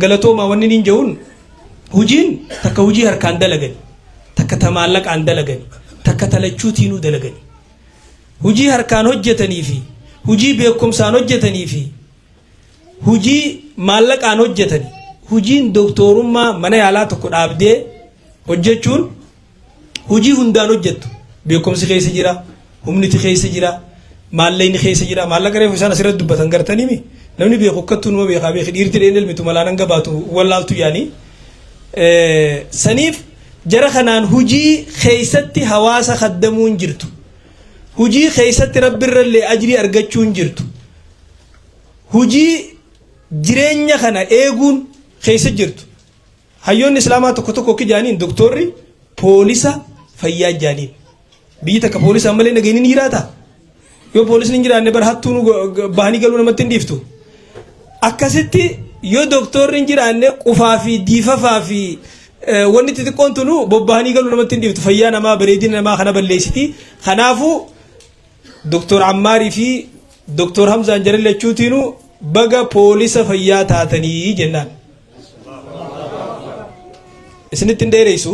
galatoomaa wanni niin jehuun hujiin takka hujii harkaan dalagani takka tamaallaqaan dalagani takka talachuutiinuu dalagani hujii harkaan hojjetanii fi hujii beekumsaan hojjetanii fi hujii maallaqaan hojjetanii hujiin doktorummaa mana yaalaa tokko dhaabdee hojjechuun hujii hundaan hojjettu beekumsi keessa jira humniti keessa jira maallayni keessa jira maallaqa reefu isaan asirratti dubbatan gartanii mi namni beeku akkattuu numa beekaa beeki dhiirti dheen ilmitu malaanan gabaatu wallaaltu yaanii saniif jara kanaan hujii keessatti hawaasa khaddamuun jirtu hujii keessatti rabbirrallee ajrii argachuun jirtu hujii jireenya kana eeguun keessa jirtu hayyoonni islaamaa tokko tokko kijaaniin doktorri poolisa fayyaa jaaniin biyyi takka poolisa malee nageenyi ni jiraata yoo poolisni hin jiraanne bar hattuun bahanii galuu namatti hin dhiiftu akkasitti yoo doktorri hin jiraanne qufaa fi diifafaa fi wanni xixiqqoon tunu bobbahanii galuu namatti hin dhiiftu fayyaa namaa bareedina namaa kana balleessiti kanaafuu doktor Ammaarii fi doktor Hamzaan jarallachuutiinu baga poolisa fayyaa taatanii jennaan isinitti hin dheereysu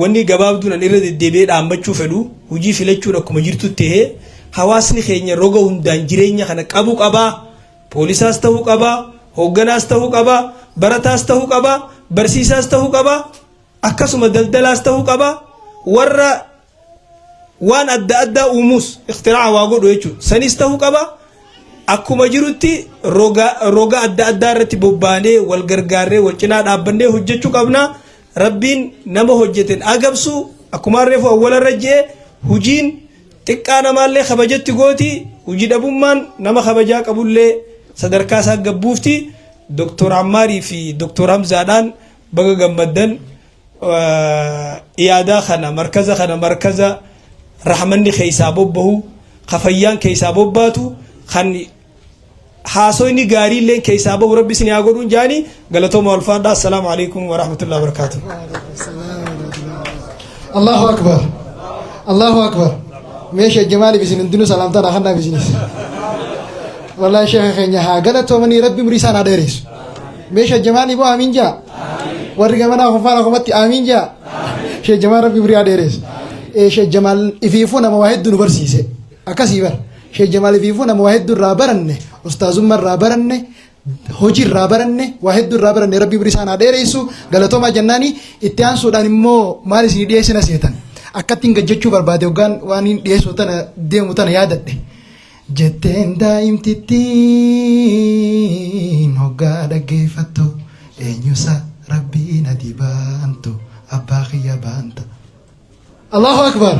wanni gabaabduun an irra deddeebi'ee dhaammachuu fedhu hujii filachuun akkuma jirtutti ta'ee hawaasni keenya roga hundaan jireenya kana qabu qabaa poolisaas ta'uu qabaa hoogganaas ta'uu qabaa barataas ta'uu qabaa barsiisaas ta'uu qabaa akkasuma daldalaas ta'uu qabaa warra waan adda addaa uumuus ikhtira'a waa godhu jechuudha sanis ta'uu qabaa akkuma jirutti roga adda addaa irratti bobbaanee wal gargaarree wal cinaa dhaabbannee hojjechuu qabna rabbiin nama hojjeten agabsu akkuma reefu awwalarra jee hujiin xiqqaa namaallee kabajatti gooti hujii dhabummaan nama kabajaa qabullee sadarkaa isaa gabbuufti doktor Ammaarii fi doktor Hamzaadhaan baga gammaddan iyaadaa kana markaza rahmanni keessaa bobbahu kafayyaan keessaa bobbaatu kan haasoyni gaariilleen keessaa bahu rabbi isin haa godhuun jaani galatooma walfaadhaa assalaamu alaikum wa rahmatullahi wa barakaatuh Allahu akbar Allahu akbar meesha jamaali bisin indinu salaamtaan akhanaa bisinis wallahi sheekha keenya haa galatoomanii rabbi umrii isaan haa dheereessu meesha jamaali boo amiin jaa warri gamanaa kofaana komatti amiin jaa sheekh jamaal rabbi umrii haa dheereessu sheekh jamaal ifiifuu nama waa hedduu nu barsiise akkasii bar sheekh jamaal ifiifuu nama waa hedduu irraa baranne ustaazummaa irraa baranne hojii irraa baranne waa hedduu irraa baranne rabbi umrii isaan haa dheereessu galatoomaa jennaani itti aansuudhaan immoo maal isin dhiyeessina seetan akkattiin gajjechuu barbaade hoggaan waan hin dhiyeessu tana deemu tana yaadadhe jetteen daa'imtittiin hoggaa dhaggeeffattu eenyusa rabbiin ati baantu abbaa kiyya baanta Allahu akbar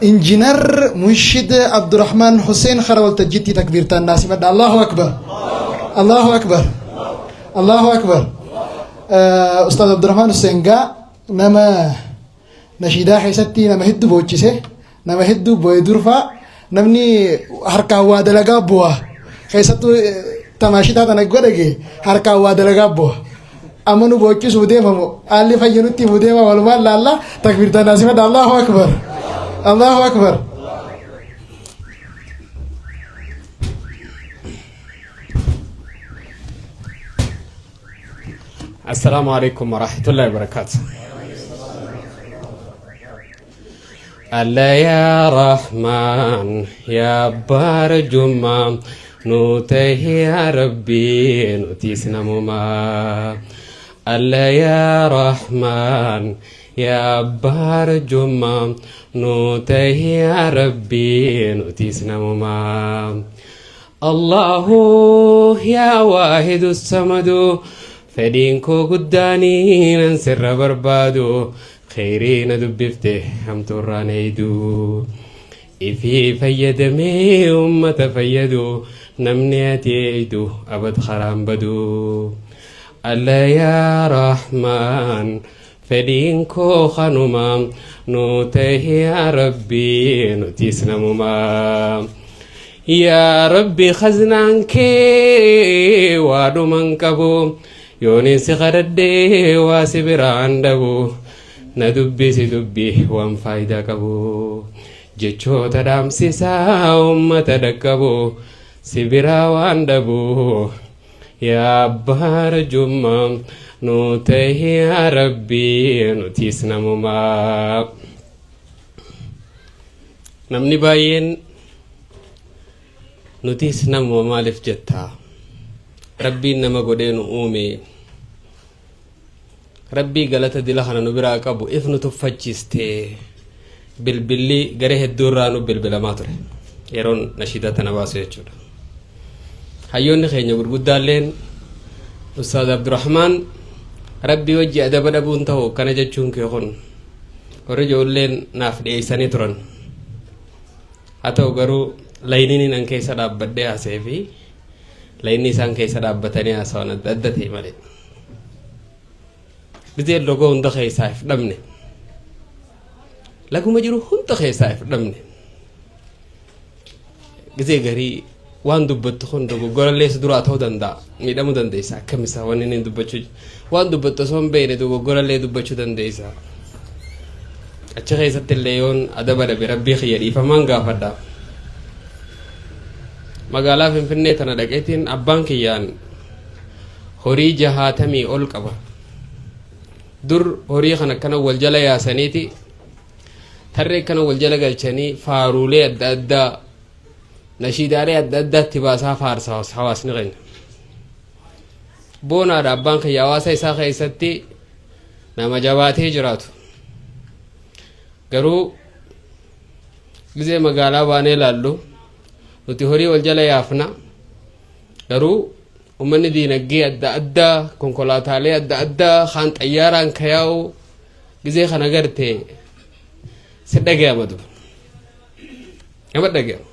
injinar munshid Abdurrahman Hussein Kharawal Tajiti takbirtan nasi madda Allahu akbar Allahu akbar Allahu akbar Ustaz Abdurrahman Hussein ga nama nashidaa keessatti nama hedduu boochise nama hedduu boo'ee durfaa namni harkaan waa dalagaa bu'a keessattuu tamaashitaa tana godhage harkaan waa dalagaa bu'a amma nu boochisuu deemamu haalli fayyanutti himuu deema walumaan laalla takbirtaan naasimadha Allahu akbar Allahu akbar Assalamu alaikum warahmatullahi wabarakatuh Allah ya Rahman ya Bar Jumma nutahi ya Rabbi nutisna muma Allah ya Rahman ya Bar Jumma nutahi ya Rabbi nutisna muma Allahu ya Wahidu Samadu fedinko guddani nan sirra barbadu خيرين دبفته هم تران يدو إفي فيدمي أمة فيدو نمنيتي يدو أبد خرام بدو الله يا رحمن فدينكو خنوما نوته يا ربي نتيسنا مما يا ربي خزنانك وادو منكبو يوني سخردي واسبر عندبو ندبي سدبي وان فايدة كبو جيشو تدام سيسا أمة دكبو سبرا وان دبو يا بار جمام نوته يا ربي نتيسنا مما نمني باين نتيسنا مما لفجتها ربي نما قدين أومي ربي قالت دلخنا نبرا قبو إفنو تفجستي بالبلي قريه الدورانو بالبلا ماتره يرون نشيدتنا باسو يجور هيون خيني غرغدالين أستاذ عبد الرحمن ربي وجه أدب أبون تهو كان جتشون كيخون ورجول لين ناف ديساني ترون أتو غرو lainin ang keessa dhaabbadhee haasee fi lainni isaan keessa dhaabbatanii haasawaan adda adda ta'e malee bitee logoo hunda keessaa if dhabne laguma jiru hunda keessaa if dhabne gizee garii waan dubbattu kun dogoggorallee si duraa ta'uu danda'a miidhamuu dandeessa akkamisaa waan inni dubbachuu waan dubbattu osoo hin beekne dogoggorallee dubbachuu dandeessa achi keessatti illee yoon adaba dhabe rabbii kiyya dhiifamaan gaafadha magaalaa Finfinnee tana dhaqeetiin abbaan kiyyaan horii 60 ol qaba dur horii kana kana wal jala yaasaniiti tarree kana wal jala galchanii faaruulee adda addaa nashiidaalee adda addaatti baasaa faarsaa hawaasni keenya boonaadha abbaan kiyya hawaasa isaa keessatti nama jabaatee jiraatu garuu gizee magaalaa baanee laallu nuti horii wal jala yaafna garuu ummanni diinagdee adda addaa konkolaataalee adda addaa kaan xayyaaraan kayaa'u gizee kana garte si dhaga'amadu nama dhaga'amu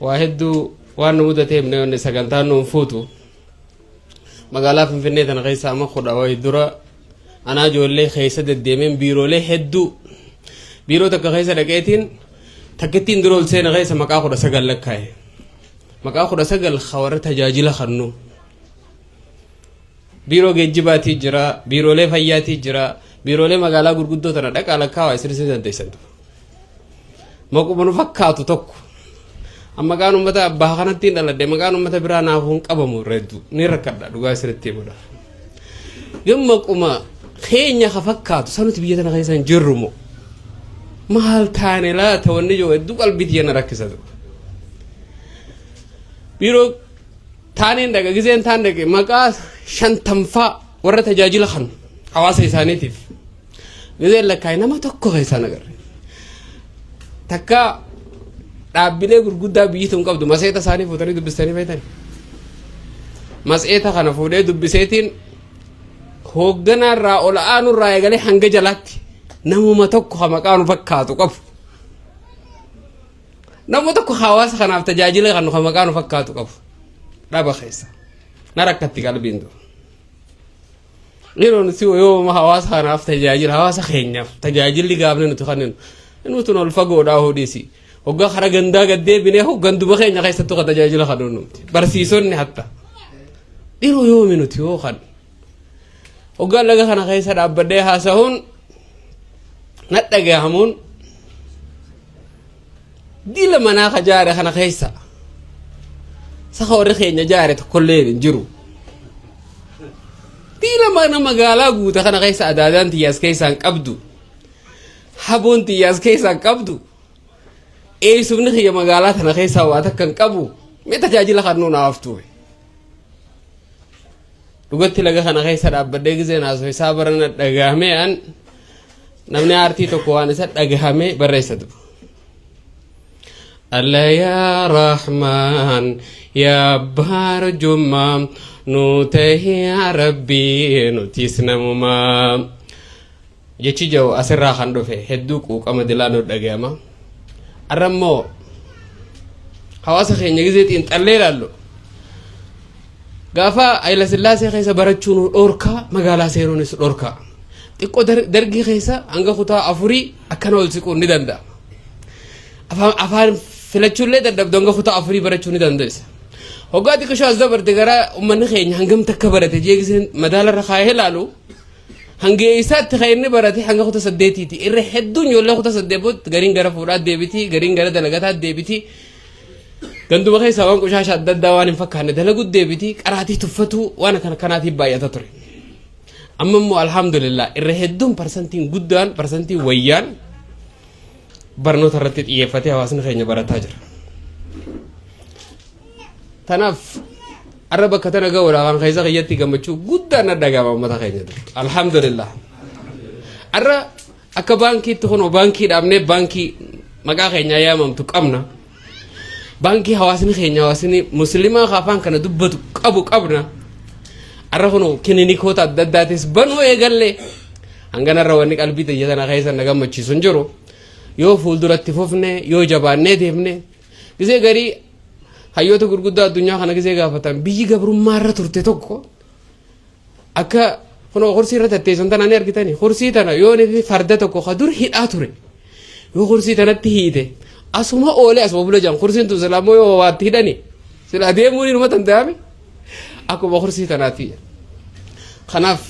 waa hedduu waan nu mudatee himne wanni sagantaan nuun fuutu magaalaa Finfinnee tana keessa amma kudha wayi dura anaa ijoollee keessa deddeemeen biiroolee hedduu biiroo takka keessa dhaqeetiin takkittiin dura ol seena keessa maqaa 19 lakkaa'e maqaa 19 khawara tajaajila kannu biiroo geejjibaatii jira biiroolee fayyaatii jira biiroolee magaalaa gurguddoo tana dhaqaa lakkaawaa isirsi dandeessan maquma nu fakkaatu tokko amma maqaan ummata abbaa kanattiin dhaladhe maqaan ummata biraa naafuun qabamu reddu ni rakkadha dhugaa isirratti himudha gammaquma keenya ka fakkaatu sanuti biyya tana keessa hin jirrumo maal taane laata wanni joo hedduu qalbii tiyya na rakkisatu biiroo taaneen dhaqa gizeen taan dhaqe maqaa 50 warra tajaajila kan hawaasa isaaniitiif gizeen lakkaa'e nama tokko keessaan agarre takka dhaabbilee gurguddaa biyyi tun qabdu maseeta isaanii fuutanii dubbistanii feetan maseeta kana fuudhee dubbiseetiin hoogganaarraa ol aanurraa eegalee hanga jalaatti namuma tokko ha maqaa nu fakkaatu qabu namuma tokko hawaasa kanaaf tajaajila kan ha maqaa nu fakkaatu qabu dhaba keessa na rakkatti qalbiin du yeroon si yoo hawaasa kanaaf tajaajila hawaasa keenyaaf tajaajilli gaafne nuti kanneen nuti ol fagoodhaa hoodisi hoggaa kara gandaa gaddee binee hoggan duba keenya keessattu ka tajaajila kanuun nuti barsiisonni hatta dhiroo yoomi nuti yoo kan hoggaa laga kana keessa dhaabbadhee haasa'uun nadhagahamuun dila manaa ka jaare kana keessa saka warri keenya jaare tokkollee hin jiru dila mana magaalaa guuta kana keessa adaadaan tiyyaas keessaan qabdu haboon tiyyaas keessaan qabdu eeysumni kiyya magaalaa tana keessaa waa takkan qabu mee tajaajila kannuu naaf tuwe dhugatti laga kana keessa dhaabbadhee gizee naasoo isaa barana dhagahamee an namni aartii tokko waan isa dhagahamee barreessatu Allah ya Rahman ya Bar Jumma nutahi ya Rabbi nutisnamuma jechi jaw asirraa kan dhufe hedduu quuqama dilaanoo dhagahama arrammoo hawaasa keenya gizeetiin xallee laallu gaafa Hayila Sillaasee keessa barachuun dhorkaa magaalaa seenuunis dhorkaa xiqqoo dargii keessa hanga kutaa 4 akkana ol siquun ni danda'a afaan filachuullee dadhabdu hanga kutaa 4 barachuun ni dandeessa hoggaa xiqqoo as dabarte gara ummanni keenya hangam takka barate jeegiseen madaalarra kaayee laalu hange isaatti khayni barate hanga kutaa 8 ti irra hedduun yolla kutaa 8 bot garin gara fuudhaa deebiti garin gara dalagataa deebiti gandu bakay sawan qushasha adda waan fakkaane dalagu deebiti qaraati tuffatu waan kana kanaati baay'ata ture amma mu alhamdulillah irra hedduun percentiin guddaan percentii wayyaan barnoota irratti xiyyeeffatee hawaasni keenya barataa jira tanaaf araba katana gawra kan khayza qiyati gamachuu guddaan dhagama ummata keenya alhamdulillah arra akka baankii tuqno baankii dhaabne baankii maqaa keenya yaamamtu qabna baankii hawaasni keenya hawaasni muslima khafan kana dubbatu qabna arra kuno kiliinikoota adda addaatis banuu eegalle hangana rawani qalbii tayyatana khayza nagamachiisun jiru yoo fuulduratti fufne yoo jabaannee deemne gisee garii hayyoota gurguddaa addunyaa kana gisee gaafatan biyyi gabrummaa irra turte tokko akka kuno kursii irra tatteessan tanaan argitani kursii tana yoo ni farda tokko qadur hidhaa ture yoo kursii tanatti hiite asuma oole asuma bula jaan kursiin tun salaamoo yoo waatti hidhani sila deemuun inuma tandaame akkuma kursii tanaati kanaaf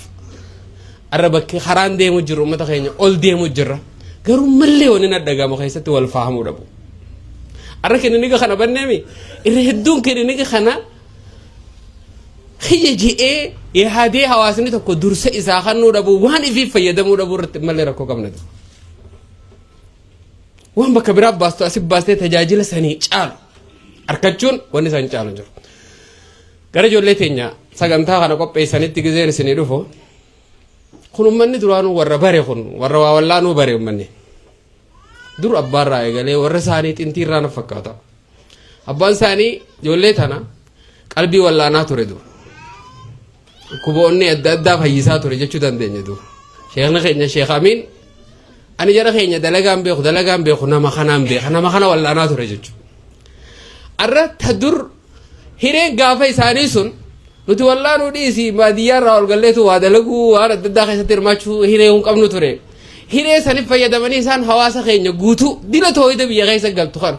arra bakki haraan deemu jiru ummata keenya ol deemu jirra garuu mallee wani nadhagama keessatti wal fahamuu dhabu arra kilinika kana banneemi irra hedduun kilinika kana khiyya ji'ee yaadee hawaasni tokko dursa isaa kannuu dhabu waan ifiif fayyadamuu dhabu irratti mallee rakkoo qabna waan bakka biraa baastu asii baastee tajaajila sanii caalu arkachuun wanni isaan caalu jiru gara ijoollee teenya sagantaa kana qopheessanitti gizeen isinii dhufu kun ummanni duraanuu warra bare kun warra waa wallaanuu bare ummanni dur abbaarraa eegalee warra isaanii xintiirraa na fakkaata abbaan isaanii ijoollee tana qalbii wallaanaa ture dur kuboonni adda addaa fayyisaa ture jechuu dandeenya dur sheekni keenya sheek amiin ani jara keenya dalagaan beeku nama kanaan beeka nama kana wallaanaa ture jechuu arra ta dur hireen gaafa isaanii sun nuti wallaanuu dhiisi baadiyyaarraa ol galleetu waa dalaguu waan adda addaa keessatti hirmaachuu hiree hin qabnu ture hiree saniif fayyadamanii isaan hawaasa keenya guutuu dila tooyida biyya keessa galtu kana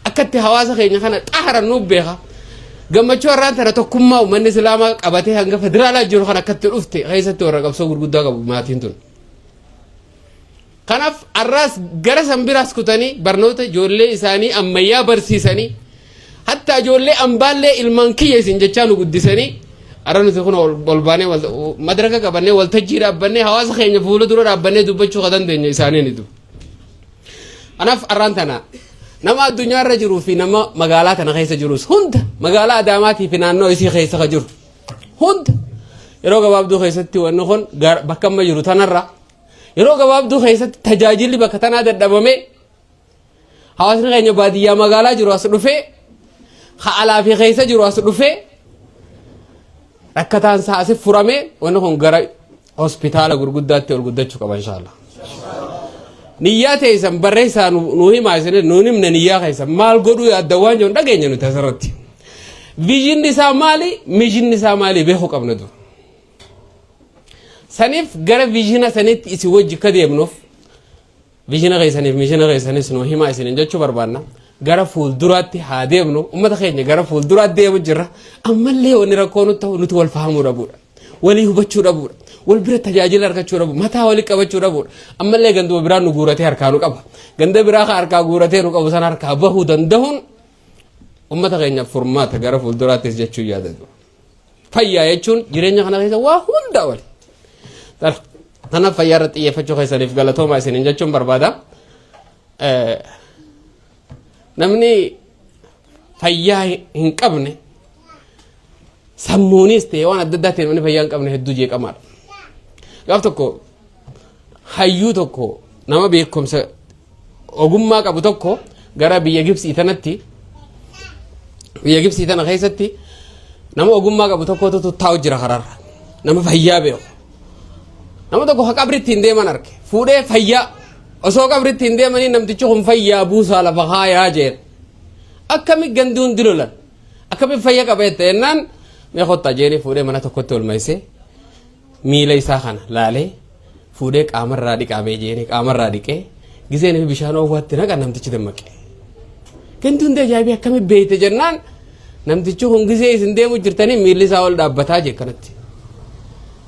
akkatti hawaasa keenya kana xaaran nuuf beeka gammachuu har'aan tana tokkummaa uummanni islaamaa qabatee hanga federaalaa jiru kan akkatti dhufte keessatti warra qabsoo gurguddaa qabu maatiin tun kanaaf arraas gara sanbiraas kutanii barnoota ijoollee isaanii ammayyaa barsiisanii hatta ijoollee ambaallee ilmaan kiyya isin jechaa nu guddisanii arra nuti kun ol baanee madraka qabannee waltajjii dhaabbannee hawaasa keenya fuula dura dhaabbannee dubbachuu dandeenya isaanii ni du anaaf arraan tana nama addunyaa irra jiruu fi nama magaalaa kana keessa jirus hunda magaalaa Adaamaatii fi naannoo isii keessa ka jiru hunda yeroo gabaabduu keessatti wanni kun bakka amma jiru tanarra yeroo gabaabduu keessatti tajaajilli bakka tanaa dadhabame hawaasni keenya baadiyyaa magaalaa jiru as dhufee alaa fi keessa jiru as dhufee rakkataan isaa asif furame wanni kun gara hospitaala gurguddaatti ol guddachuu qaba inshallah niyyaa teessan barreessaa nuu himaa isin nuu himne niyyaa keessa maal godhuu yaadda waan jiru dhageenya nuti asirratti viijinni isaa maali mishinni isaa maali beekuu qabna dur saniif gara viijina sanitti isi wajji ka deemnuuf viijina keessaniif mishina keessanis nuu himaa isin jechuu barbaanna gara fuulduraatti haa deemnu ummata keenya gara fuulduraatti deemu jirra ammallee wanni rakkoo nutti ta'u nuti wal fahamuu dhabuudha walii hubachuu dhabuudha wal bira tajaajila argachuu dhabu mataa walii qabachuu dhabuudha ammallee ganduma biraa nu guuratee harkaa nu qaba ganda biraa ka harkaa guuratee nu qabu san harkaa bahuu danda'uun ummata keenya furmaata gara fuulduraattis jechuu yaadatu fayyaa jechuun jireenya kana keessa waa hunda wali tanaaf fayyaa irratti xiyyeeffachuu keessaniif galatoomaa isiniin jechuun barbaada namni fayyaa hin qabne sammuunis ta'e waan adda addaa ta'e namni fayyaa hin qabne hedduu jeeqamaadha gaaf tokko hayyuu tokko nama beekumsa ogummaa qabu tokko gara biyya Gibsii tana keessatti nama ogummaa qabu tokkotu taa'u jira karaarra nama fayyaa beeku nama tokko ha qabritti hin deeman arge fuudhee fayyaa osoo qabritti hin deemanii namtichi kun fayyaa buusaa lafa haayaa jeen akkami ganduun dilolan akkami fayyaa qabeette ennaan mee kottaa jeeni fuudhee mana tokkotti olmeessee miila isaa kana laalee fuudhee qaamarraa dhiqamee jeeni qaamarraa dhiqee giseen fi bishaan oowwaatti naqa namtichi dammaqe ganduun ajaa'ibii akkami beeyte jennaan namtichi kun gisee isin deemu jirtanii miilli isaa ol dhaabbataa jee kanatti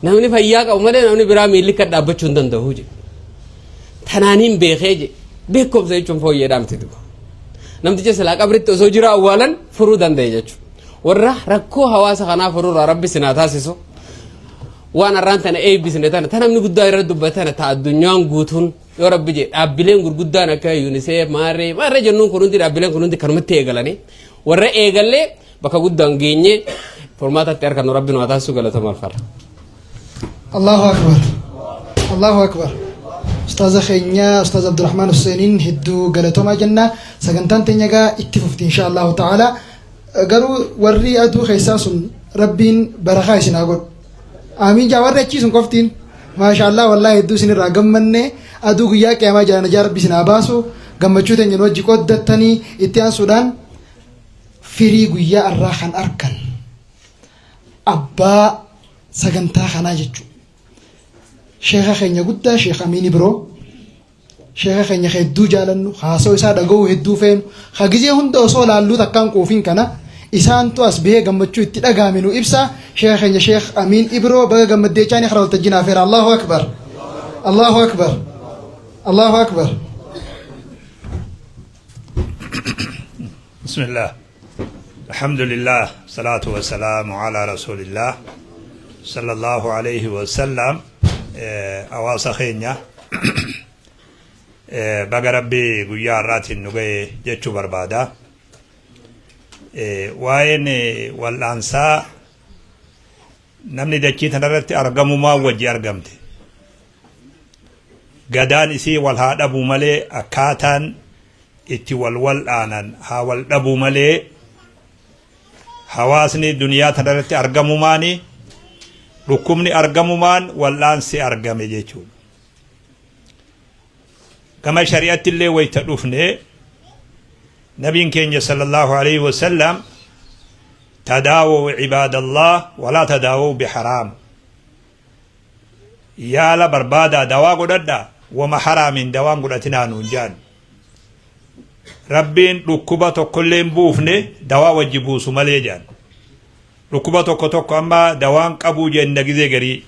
namni fayyaa qabu malee namni biraa miilli kan dhaabbachuu hin danda'u jee tanaaniin beekee je beekumsa jechuun fooyyee dhaamte duba namticha silaa qabritti osoo jira awwaalan furuu danda'e jechuudha. Warra rakkoo hawaasa kanaa furuurraa rabbi sinaa taasisu waan arraan tana eebbisne tana namni guddaa irra dubbatana ta addunyaan guutuun yoo rabbi jedhe dhaabbileen gurguddaan akka UNICEF maarree jennuun kun hundi dhaabbileen kun hundi kanumatti eegalanii warra eegallee bakka guddaan geenye formaatatti harkan rabbi nu taasisu galatama alfara. Allahu akbar. Allahu akbar. Ustaz Khenya, Ustaz Abdurrahman Husseinin hiddu galatoma jenna sagantaan teenya gaa itti fufti inshallah ta'ala. Garuu warri aduu keessaa sun rabbiin barakaa isin haa godhu. Amiin jaa warri achi sun qoftiin maashaallah wallahi hedduu isin irraa gammanne aduu guyyaa qiyaamaa jala najaa rabbi isin haa baasu gammachuu teenya wajji qoddattanii itti aansuudhaan firii guyyaa irraa kan arkan abbaa sagantaa kanaa jechuudha. Sheekha keenya guddaa Sheekh Amiin Ibiroo sheekha keenya hedduu jaalannu haasoo isaa dhaga'uu hedduu feenu hagizee hunda osoo laalluu takkaan quufiin kana isaantu as bahee gammachuu itti dhagaame nu ibsa. Sheekha keenya Sheekh Amiin Ibiroo baga gammaddee chaanii karaa waltajjii naafeera. Allahu akbar. Allahu akbar. Allahu akbar. Bismillah. Alhamdulillah. Salatu wa salamu ala rasulillah. Sallallahu alayhi wa sallam. Awaasa keenya. Baga rabbi guyyaa har'aatiin nu ga'e jechuu barbaada. Waa'een wal'aansaa namni dachii tanarratti argamumaa wajji argamte. Gadaan isii wal haa dhabuu malee akkaataan itti wal'aanan haa wal dhabuu malee hawaasni duniyaa tanarratti argamumaani dhukkubni argamumaan wal'aansi argame jechuudha. Kama shari'atti illee wayta dhufne nabiin keenya sallallahu alayhi wa sallam tadaawaw cibaadallah walaa tadaawaw bixaraam yaala barbaadaa dawaa godhadha wama haraamin dawaan godhatinaa nuun jaan rabbiin dhukkuba tokkollee hin buufne dawaa wajji buusu malee jaan dhukkuba tokko amma dawaan qabuu jenna gizee garii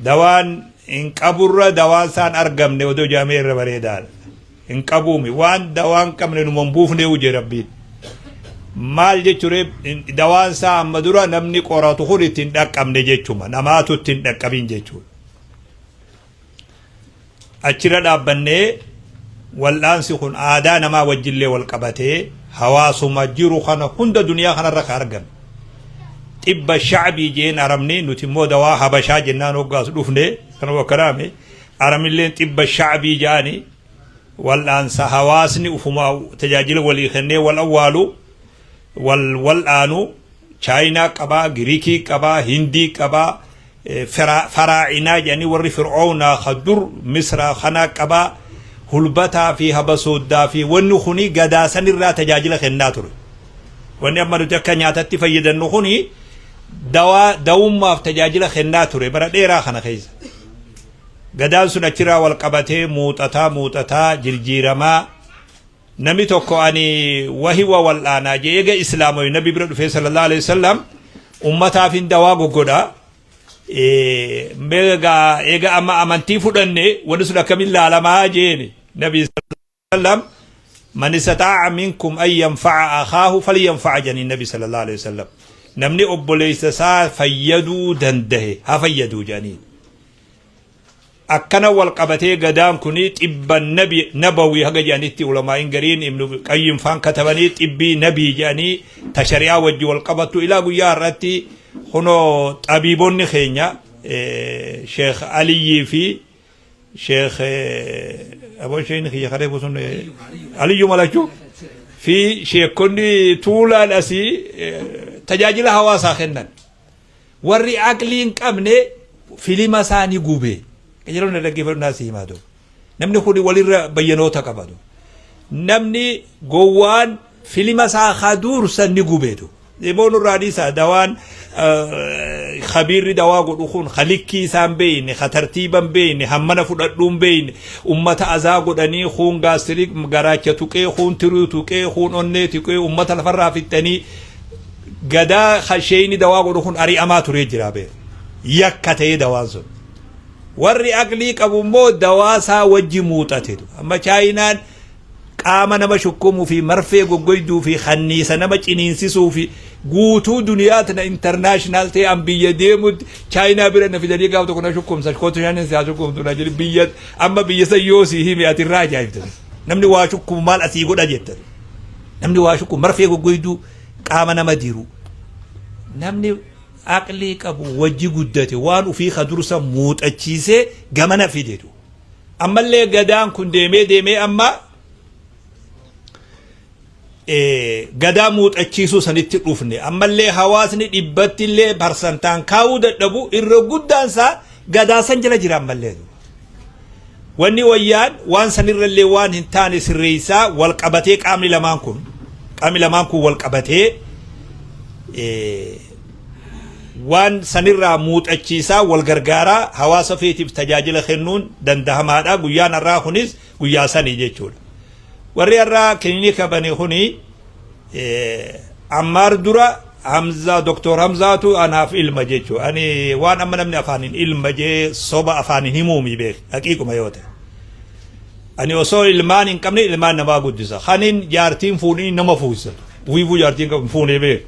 dawaan in qaburra dawaan saan argamne odoo jaamee irra bareedaadha in qabuumi waan dawaan qabne numan buufne uje rabbiin maal jechuure dawaan saa amma dura namni qoratu kun ittiin dhaqqabne jechuma namaatu ittiin dhaqqabin jechuudha. Achirra dhaabbannee wal'aansi kun aadaa namaa wajjillee wal qabatee hawaasuma jiru kana hunda duniyaa kanarra ka argame. Xibba shacbii jeen aramni nuti immoo dawaa habashaa jennaan hoggaas dhufne kan wakkaraame aramilleen xibba shacbii jaani wal'aansa hawaasni ufuma tajaajila walii kennee wal awwaalu wal'aanu chaayinaa qabaa giriikii qabaa hindii qabaa faraacinaa jedhanii warri fir'oonaa kadur misraa kanaa qabaa hulbataa fi habasooddaa fi wanni kuni gadaasanirraa tajaajila kennaa ture. Wanni amma nuti akka nyaatatti fayyadamnu kuni dawummaaf tajaajila kennaa ture bara dheeraa kana keessa. Gadaan sun achirraa wal qabatee muuxataa jijjiiramaa nami tokko ani wahiwa wal'aanaa jee eega islaamoyi nabi bira dhufee sallallahu alaihi wasallam ummataaf hin dawaa goggodha. Eega amma amantii fudhanne wanni sun akkamiin laalamaa jeeni nabi sallallahu alaihi wasallam man istataa'a minkum an yanfa'a akhaahu falyanfa'a janii nabi sallallahu alaihi wasallam namni obboleessa isaa fayyaduu dandahe haa fayyaduu janii. Akkana wal qabatee gadaan kuni xibban nabawi haga jedhanitti ulamaa'in gariin ibnu qayyim faan katabanii xibbii nabii jedhanii ta shari'aa wajji wal qabattu ilaa guyyaa irratti kuno xabiibonni keenya Sheekh Aliyyi fi Sheekh aboo shayni kiyya kadee boson Aliyyu malachuu fi sheekonni tuulaan asii tajaajila hawaasaa kennan warri aqliin qabne filima isaanii gubee. Kajiroon dhaggeeffannaa si himaa ta'u namni kun walirra bayyanoota qabatu namni gowwaan filima isaa haduursan ni gubeetu deemoon irraadhiisa dawaan khabiirri dawaa godhu kun khalikkii isaan beeyne khatartiiban beeyne hammana fudhadhuun beeyne ummata azaa godhanii kun gaasirik garaacha tuqee kun tiruu tuqee kun onnee tuqee ummata lafarraa fixxanii gadaa khasheyni dawaa godhu kun ari'amaa turee jira beeku yakka ta'ee dawaan sun. Warri aqlii qabu immoo dawaasaa wajji muuxatetu amma chaayinaan qaama nama shukkumuu fi marfee goggoyduu fi kanniisa nama ciniinsisuu fi guutuu duniyaa tana international ta'e an biyya deemutti chaayinaa bira na fidanii gaafa tokko na shukkumsa kootu shaanin siyaa shukkumtu na jedhi biyya amma biyya san yoo sii himi ati irraa ajaa'ibtan namni waa shukkumu maal asii godha jettan namni waa shukkumu marfee goggoyduu qaama nama diru namni aqlii qabu wajji guddate waan ufii kadursa muuxachiisee gamana fideetu ammallee gadaan kun deemee amma gadaa muuxachiisuu sanitti dhufne ammallee hawaasni dhibbatti illee barsantaan kaa'uu dadhabu irra guddaansaa gadaa san jala jira ammallee wanni wayyaan waan sanirrallee waan hin taane sirreessaa wal qabatee qaamni lamaan kun wal qabatee waan sanirraa muuxachiisaa wal gargaaraa hawaasa feetiif tajaajila kennuun dandahamaadha guyyaan irraa kunis guyyaa sanii jechuudha warri irraa kilinika bane kuni ammaar dura Hamza Dr. Hamzaatu anaaf ilma jechuudha ani waan amma namni afaanin ilma jee soba afaanin himuumi beek haqiiquma yoo ta'e ani osoo ilmaan hin qabne ilmaan namaa guddisa kanin jaartiin fuudhii nama fuusa wiifuu jaartiin fuunee beek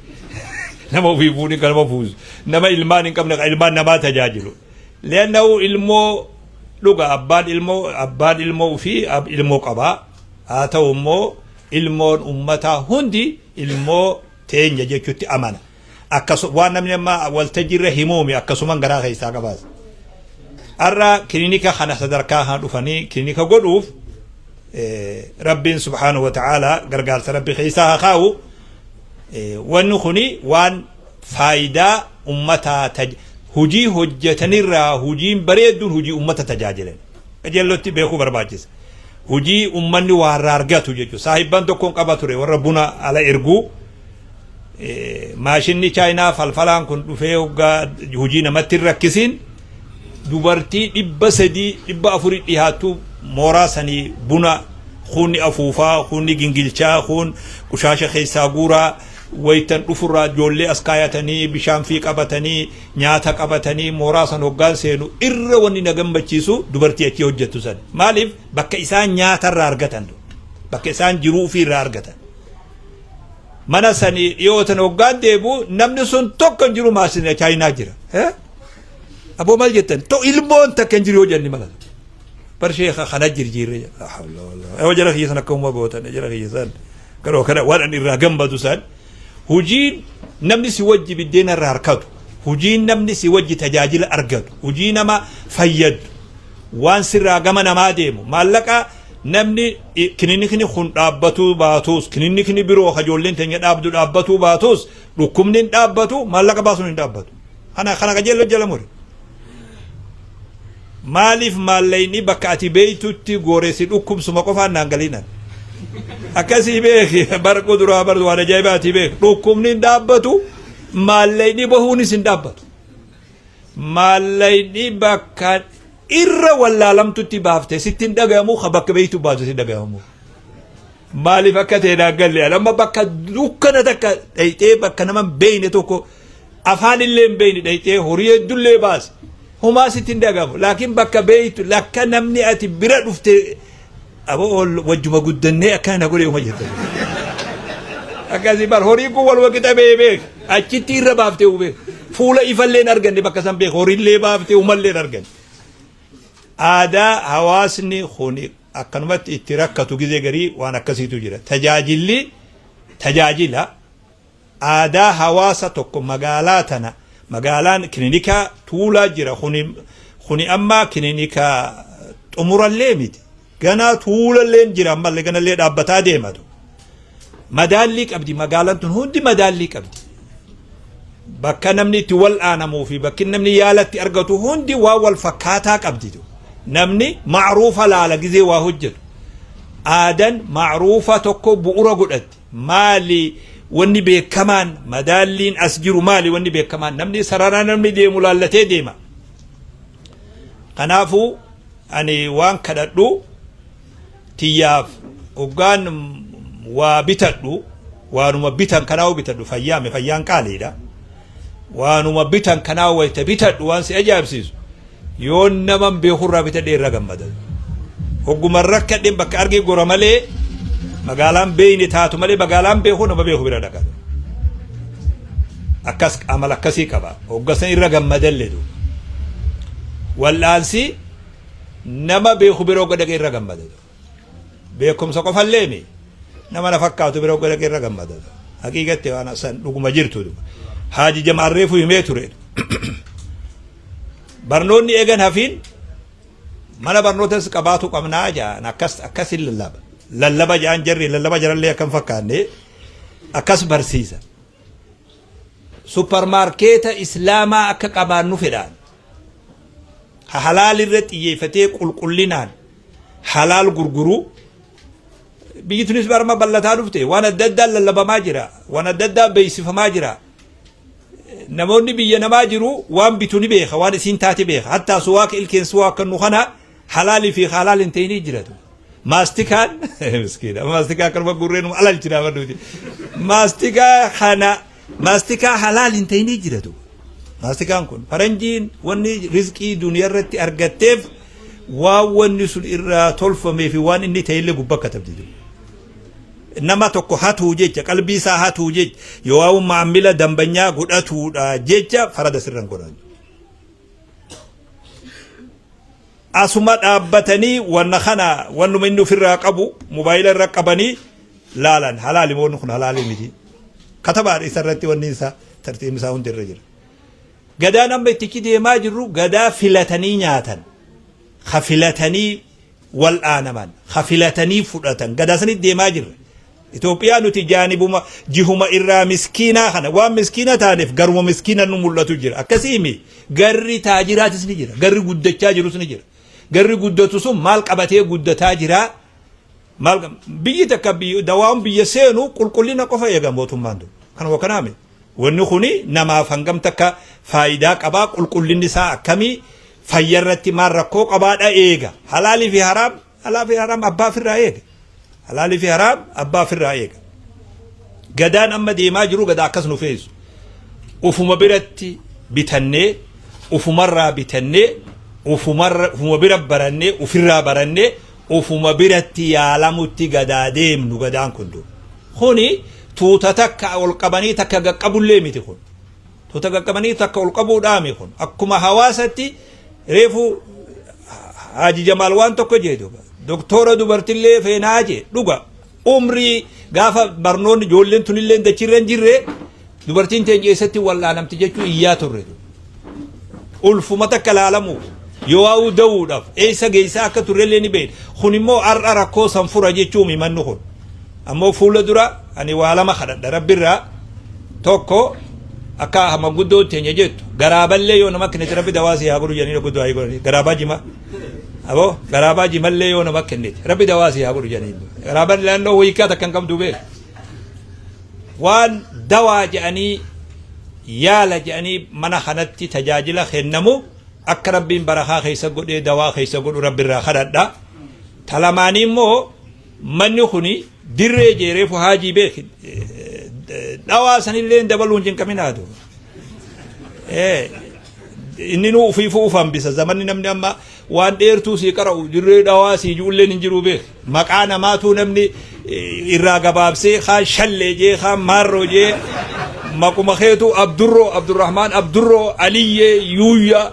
nama ofii fuudhii kan nama fuusu nama ilmaan hin qabne ilmaan namaa tajaajilu leennahu ilmoo dhuga abbaan ilmoo fi ilmoo qabaa haa ta'u immoo ilmoon ummataa hundi ilmoo teenya jechuutti amana akkasuma waan namni amma waltajjiirra himuumi akkasuman garaa keessaa qabaas arra kilinika kana sadarkaa kan dhufanii kilinika godhuuf rabbiin subhaanahu wa ta'ala gargaarsa rabbi keessaa haa kaa'u wanni kuni waan faayidaa ummataa hujii hojjetanirraa hujiin bareedduun hujii ummata tajaajilan qajeellotti beekuu barbaachisa hujii ummanni waa irraa argatu jechuudha saahibban tokkoon qaba ture warra buna ala erguu maashinni chaayinaa falfalaan kun dhufee hoggaa hujii namatti rakkisiin dubartii 300-400 dhiyaattu mooraa sanii buna khunni afuufaa khunni gingilchaa khun kushaasha keessaa guuraa waytan dhufurraa ijoollee as kaayatanii bishaan fi qabatanii nyaata qabatanii mooraa san hoggaan seenu irra wanni na gammachiisu dubartii achi hojjettu san maaliif bakka isaan nyaata irraa argatan bakka isaan jiruu fi irraa argatan mana sanii dhiyootan hoggaan deebu namni sun tokko hin jiru maasina chaayinaa jira aboo maal jettan to ilmoon takka hin jiru yoo jenni mala bar sheekha kana jirjiirre la hawla wala yoo jara kiysan akka umma gootan jara kiysan garoo kana waan irraa gammadu san hujiin namni si wajji biddeena irraa harkatu hujiin namni si wajji tajaajila argatu hujii nama fayyadu waan sirraa gama namaa deemu maallaqa namni kilinikni kun dhaabbatuu baatus kilinikni biroo hajoolleen teenya dhaabbatuu baatus dhukkubni hin dhaabbatu maallaqa baasuun hin dhaabbatu kana qajeello jala muri maaliif maallayni bakka ati beeytutti gooressi dhukkubsuma qofaan naan galiinan akkasii beeki barqu duraa bardu waan ajaa'ibaati beeki dhukkubni hin dhaabbatu maallayni bahuunis hin dhaabbatu maallayni bakka irra wallaalamtutti baafte sitti hin dhagahamu ka bakka beeytu baatu sitti dhagahamu maaliif akka ta'e naan galle amma bakka dukkana takka dhayxee bakka nama hin beeyne tokko afaan illee hin beeyne dhayxee horii heddullee baase humaa sitti hin dhagahamu laakiin bakka beeytu lakka namni ati bira dhufte abo wajjuma guddannee akkana godhe uma jirta akkasii bar horii kun wal waqixa beebe achitti irra baaftee ube fuula ifalleen arganne bakka san beek horiillee baaftee umalleen arganne aadaa hawaasni kuni akkanumatti itti rakkatu gizee garii waan akkasiitu jira tajaajila aadaa hawaasa tokko magaalaa tana magaalaan kilinika tuulaa jira kuni amma kilinika xumurallee miti ganaa tuulalleen jira ammallee ganallee dhaabbataa deematu madaallii qabdi magaalaan tun hundi madaallii qabdi bakka namni itti wal aanamuu fi bakki namni yaalatti argatu hundi waa wal fakkaataa qabdi namni macruufa laala gizee waa hojjetu aadan macruufa tokko bu'ura godhatti maali wanni beekamaan madaalliin as jiru maali wanni beekamaan namni sarara namni deemu laallatee deema kanaafuu ani waan kadhadhu tiyyaaf hoggaan waa bitadhu waanuma bitan kanaa bitadhu fayyaan qaaliidha waanuma bitan kanaa wayta bitadhu waan si ajaa'ibsiisu yoo naman beekurraa bitadhe irra gammada hogguman rakkadhen bakka argee gora malee magaalaan beeyni taatu malee magaalaan beeku nama beeku bira dhaqa akkas amala akkasii qaba hoggasan irra gammadallee du wal'aansi nama beeku bira hogga dhaqee irra gammadatu beekumsa qofallee mi nama na fakkaatu bira hogga dhaqee irra gammadatu haqiiqatti waan san dhuguma jirtu haaji jamaarreefu himee ture barnoonni eegan hafiin mana barnootas qabaatu qabnaa jaan akkas lallaba jaan jarri lallaba jarallee akkam fakkaanne akkas barsiisa supermarkeeta islaamaa akka qabaannu fedhaan halaal irra xiyyeeffatee qulqullinaan halaal gurguruu biyyi tunis barma ballataa dhufte waan adda addaa lallabamaa jira waan adda addaa beeysifamaa jira namoonni biyya namaa jiru waan bitu ni beeka waan isiin taate beeka hattaa suwaaka ilkeen suwaaka nu kana halaalii fi halaal hin ta'inii jiratu maastikaan miskiina maastikaa kanuma gurreen alal jira maduuti maastikaa halaal hin ta'inii jiratu maastikaan kun faranjiin wanni rizqii duniyaa irratti argatteef waan wanni sun irraa tolfamee fi waan inni ta'illee gubbaa katabdi nama tokko hatuu jecha qalbii isaa hatuu jecha yoo maamila dambanyaa godhatuudha jecha farada sirran godhan asuma dhaabbatanii wanna kana wannuma inni ofirraa qabu mobaayila irra qabanii laalan halaali moonni kun halaali miti katabaadha isarratti wanni isaa tartiibni isaa hundi irra jira gadaa amma itti deemaa jirru gadaa filatanii nyaatan hafilatanii wal'aanaman hafilatanii fudhatan gadaa sanit deemaa jirra Itoophiyaa nuti jaanibuma jihuma irraa miskiinaa kana waan miskiina taaneef garuma miskiina nu mul'atu jira akkasiimi garri taajiraatis ni jira garri guddachaa jirus ni jira garri guddatu sun maal qabatee guddataa jira maal biyyi takka dawaan biyya seenu qulqullina qofa eega mootummaan dur kanuma kanaame wanni kuni namaaf hangam takka faayidaa qabaa qulqullinni isaa akkamii fayyarratti maal rakkoo qabaadha eega halaalii fi haraam abbaa firraa eega halaalii fi haraam abbaa firraa eega gadaan amma deemaa jiru gadaa akkas nu feesu ufuma biratti bitannee ufumarraa bitannee ufuma bira barannee ufirraa barannee ufuma biratti yaalamutti gadaa deemnu gadaan kun dur kuni tuuta takka ol qabanii takka gaqqabullee miti kun tuuta gaqqabanii takka ol qabuudhaami kun akkuma hawaasatti reefu Haaji Jamaal waan tokko jedhu doktora dubartillee feenaa jee dhuga umrii gaafa barnoonni ijoolleen tunillee dachirran jirre dubartiin teenya eessatti wal'aanamti jechuu iyyaa turre ulfuma takka laalamu yoo da'uudhaaf eessa geessaa akka turrellee ni beekna kun immoo har'a rakkoo san fura jechuu himannu kun ammoo fuula dura ani waa lama kadhadha rabbirraa tokko akka maguddoo teenya jettu garaaballee yoo nama kennite rabbi dawaasi haa godhu jedhanii guddoo haa godhanii garaabaa jima abo garaabaa jimallee yoo nama kennite rabbi dawaasi haa godhu jedhanii garaabaan laannoo hiikaa takkan qabdu beek waan dawaa jedhanii yaala jedhanii mana kanatti tajaajila kennamu akka rabbiin barakaa keessa godhee dawaa keessa godhu rabbirraa kadhadha talamaanii immoo manni kuni dirree jeereefu haajii beek dawaa sanillee dabaluun jinqaminaatu inni nu ufiifuu ufambisa zamanni namni amma waan dheertuu sii qara'u dirree dawaa sii ijoolleen hin jiru beek maqaa namaatu namni irraa gabaabsee kaan shallee jee kaan maarroo jee maquma keetu abdurrahmaan abdurroo aliyyee yuuyya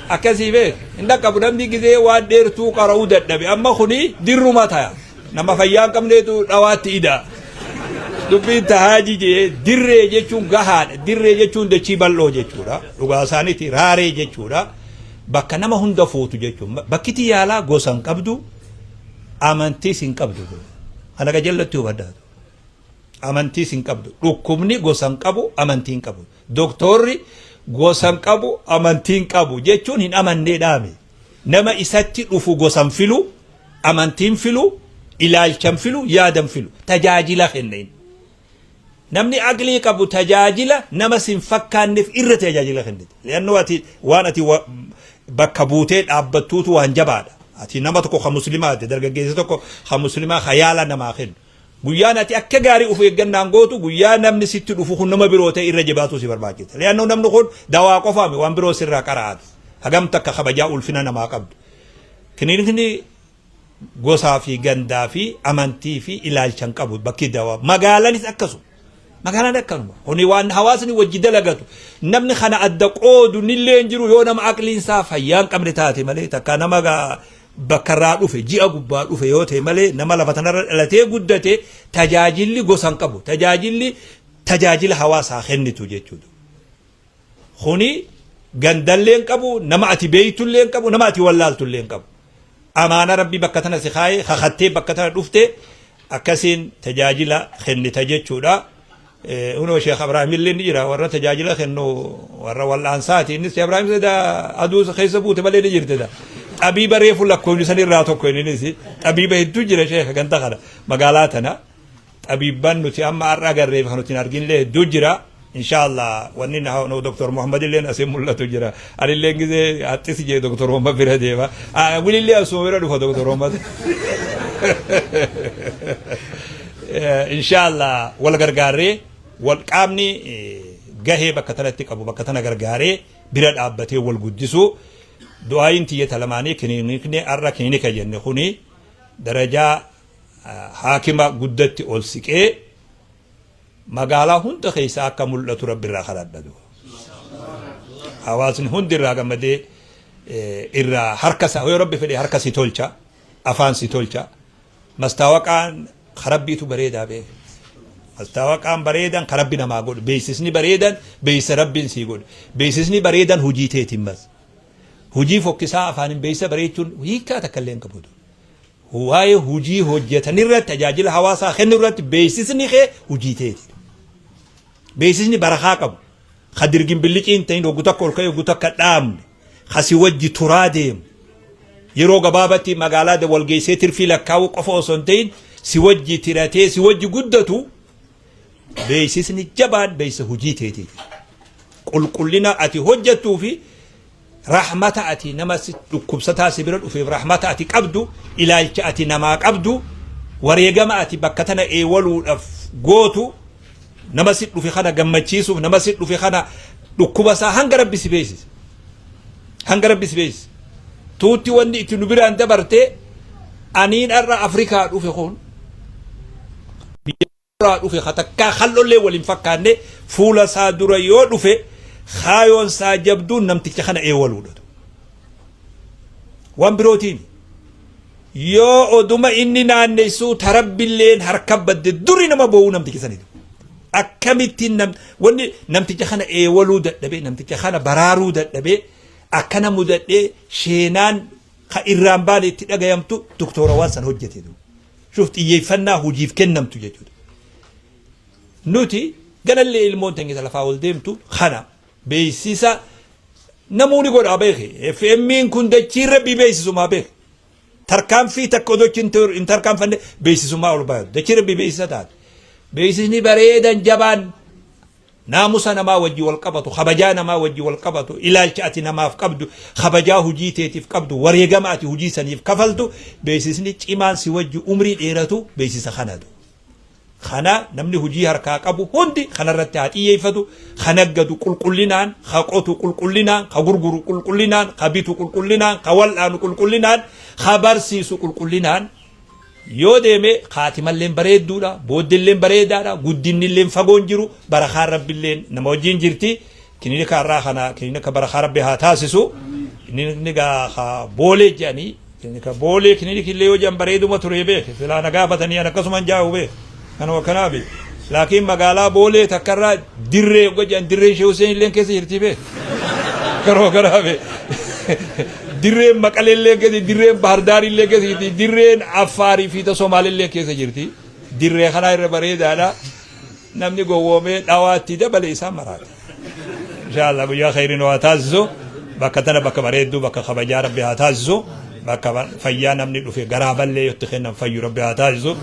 akkasii beek hin dhaqqabu namni gizee waan dheertuu qara'uu dadhabe amma kuni dirruma taya nama fayyaa hin qabneetu dhawaatti idaa dubbiin tahaaji jee dirree jechuun gahaadha dirree jechuun dachii bal'oo jechuudha dhugaa isaaniiti raaree jechuudha bakka nama hunda fuutu jechuun bakkiti yaalaa gosa hin qabdu amantiis hin qabdu kana gajallatti hubadhaatu amantiis hin qabdu dhukkubni gosa hin qabu amantii hin qabu doktorri gosa hin qabu amantii hin qabu jechuun hin amannee dhaame nama isatti dhufu gosa hin filu amantiin filu ilaalchan filu yaadan filu tajaajila kenneen namni aqlii qabu tajaajila nama sin fakkaanneef irra tajaajila kennite leannoo ati waan ati bakka buutee dhaabbattuutu waan jabaadha ati nama tokko ka muslimaate dargaggeessa tokko ka muslimaa khayaala namaa kennu guyyaan ati akka gaarii uf eeggannaan gootu guyyaa namni sitti dhufu kun nama biroo ta'e irra jabaatu si barbaachisa leannoo namni kun dawaa qofaami waan biroo sirraa qara'aatu hagam takka kabajaa ulfina namaa qabdu kiniinni gosaa fi gandaa fi amantii fi ilaalchan qabu bakki dawaa magaalanis akkasuma magaalaan akkanuma honi waan hawaasni wajji dalagatu namni kana adda qoodu nillee jiru yoo nama aqliin isaa fayyaan qabne taate malee takka nama bakkarraa dhufe ji'a gubbaa dhufe yoo ta'e malee nama lafa tanarra dhalatee guddate tajaajilli gosan qabu tajaajila hawaasaa kennitu jechuudha. Huni gandalleen qabu nama ati beeytulleen qabu nama ati wallaaltulleen qabu. Amaana rabbi bakka tana si kaaye kakattee bakka tana dhufte akkasiin tajaajila kennita jechuudha. Uno Sheekh Ibrahim illee ni jira warra tajaajila kennu warra wal'aansaati innis Sheekh Ibrahim seda aduu keessa buute malee ni jirtedha. Xabiiba reefu lakkoofni san irraa tokko innis xabiiba hedduu jira Sheekh ganta kana magaalaa tana xabiibban nuti amma har'a agarree kan nuti arginillee hedduu jira. Inshallah wanni no Dr. Muhammad illee asii mul'atu jira. Anillee gisee attis jee Dr. Muhammad bira deema. Wilillee asuma bira dhufa Dr. Muhammad. Inshallah wal gargaaree wal qaamni gahee bakka tanatti qabu bakka tana gargaaree bira dhaabbatee wal guddisu du'aayin tiyyata lamaanii kiniinikne arra kiniinika jenne kuni darajaa haakima guddatti ol siqee magaalaa hunda keessa akka mul'atu rabbi irraa kadhadhatu. Hawaasni hundi irraa gammadee irraa harka isaa yoo rabbi fedhe harka si tolcha afaan si tolcha mastaawaqaan karabbiitu bareedaa bee mastaawaqaan bareedan karabbi namaa godhu beeksisni bareedan beeksisa rabbiin sii godhu beeksisni bareedan hujii teetiin bas hujii fokkisaa afaanin beeksisa bareechuun hiikaa takka illee hin qabutu. Waa'ee hujii hojjetan irratti tajaajila hawaasaa kennu irratti beeksisni kee hujii teeti. Beeksisni barakaa qabu. Kadirgin billiqiin ta'in oguu takka ol ka'e oguu takka dhaamne. Kasi wajji turaa deemu. Yeroo gabaabatti magaalaa walgeessee tirfii lakkaa'uu qofa osoo hin ta'in si wajji tiratee si wajji guddatu beeksisni jabaan beeksisa hujii teeti. Qulqullina ati hojjettuu fi rahmata ati nama dhukkubsataa si bira dhufeef rahmata ati qabdu ilaalcha ati namaa qabdu wareegama ati bakka tana eewaluudhaaf gootu nama si dhufe kana gammachiisuuf nama si dhufe kana dhukkubasaa hanga rabbi si beeksisa hanga rabbi si beeksisa tuutti wanni itti nu biraan dabarte aniin arra Afrikaa dhufe kun biyya dhufe katakkaa hallollee waliin fakkaanne fuula isaa dura yoo dhufe خايون ساجبدون نمتك خنا ايولودو وان بروتين يو ادوما اننا نيسو ترب اللين هركب بد الدري نما بو نمتك سنيد اكمتين وني نمتك خنا ايولود دبي نمتك خنا برارو دبي اكنا مدد شينان خيران بالي تدغيمتو دكتور وانسان حجتي شفت يفنا حجيف كنمتو ججود نوتي قال لي المونتنج تلفاول ديمتو خنا بيسيسا نموني قول أبيخي فمين كن دجير ربي بيسيسو ما بيخ تركان في تكودو كنتر إن تركان فن بيسيسو ما أول بايد دجير ربي بيسيسا تاد بيسيسني بريدا جبان ناموسا ما وجي والقبطو خبجانا ما وجي والقبطو إلالشاتي ما فقبدو خبجا هجيتي فقبدو وريقاماتي هجيساني فقفلتو بيسيسني إيمان سيوجي أمري إيراتو بيسيسا خنادو خنا نمني هجي هركا قبو هندي خنا رتات يفدو خنقدو قلقلنان خاقوتو قلقلنان خغرغرو قلقلنان خبيتو قلقلنان خولان قلقلنان خبر سيسو قلقلنان يوديمي خاتم اللين بريد دولا بود اللين بريد دارا قدين اللين فقون جرو برخار رب اللين نموجين جرتي كنيني كارا خنا كنيني كبرخار ربي هاتاسسو كنيني كا بولي جاني كنيني كبولي كنيني كليو جان بريدو متريبه فلا نقافتني أنا قسمان جاو به كانوا كنابي لكن مقالا بولي تكرر دري وجان دري شو سين لين كيس يرتبه كانوا كنابي دري مقال لين كيس دري بارداري لين كيس يرتي دري أفاري في تسومالي لين كيس يرتي دري خنا يربري دالا نمني قوامي دواتي ده بلي سامرات إن شاء الله بيا خيرين واتازو بكتنا بكبريدو بكخبجار بياتازو بكبر فيانا من في قرابة اللي يتخنا في ربي هاتازو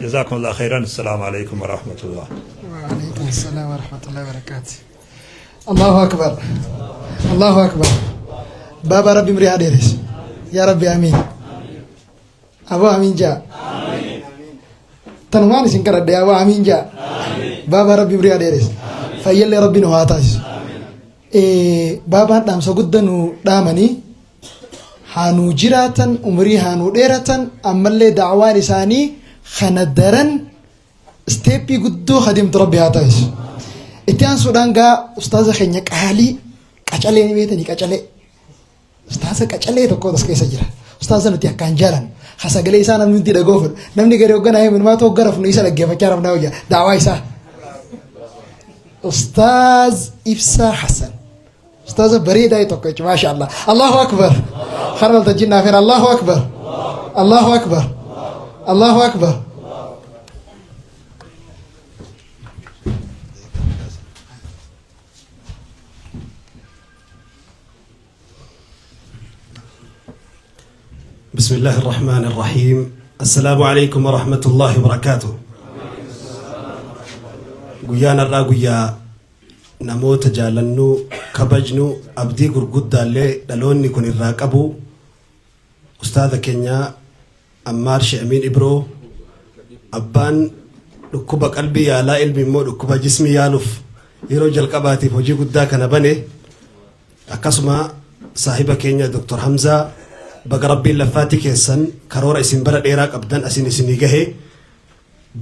جزاكم الله خيرا السلام عليكم ورحمة الله وعليكم السلام ورحمة الله وبركاته الله أكبر الله أكبر بابا ربي مريها ديرس يا ربي آمين أبو آمين جاء تنواني سنكر الدي أبو آمين جاء بابا ربي مريها ديرس فيلي ربي نهاتاز بابا دام سقدنو دامني هانو جراتا عمري هانو ديرتا أما اللي دعوان إساني خندرن ستيبي قدو خدمت ربي هاتايس اتيان سودان قا أستاذ خينيك أهالي كاچالي نبيتني كاچالي أستاذ كاچالي تقول دس كيسا جرا أستاذ نتيا كانجالن خاصة قلي إسانا نمتي دقوفر نمني قري وقنا هاي من ما توقرف نيسا لقيا فكارم نوجا دعوة إسا أستاذ إفسا حسن أستاذ بريدة يتوقع ما شاء الله الله أكبر خرل تجينا فين الله أكبر الله أكبر الله أكبر بسم الله الرحمن الرحيم السلام عليكم ورحمة الله وبركاته قيانا الراقيا نموت جالنو كبجنو أبدي قرقودة اللي دلوني كن الراقبو أستاذ كينيا أمار شأمين إبرو أبان ركوبة قلبي يا لا علمي مو ركوبة جسمي يالوف يرو جلقباتي فوجي قدا كان بني أكسما صاحب كينيا دكتور حمزة بقى ربي لفاتي كيسن كرورة اسم برد إيراك أبدان أسين اسمي جهي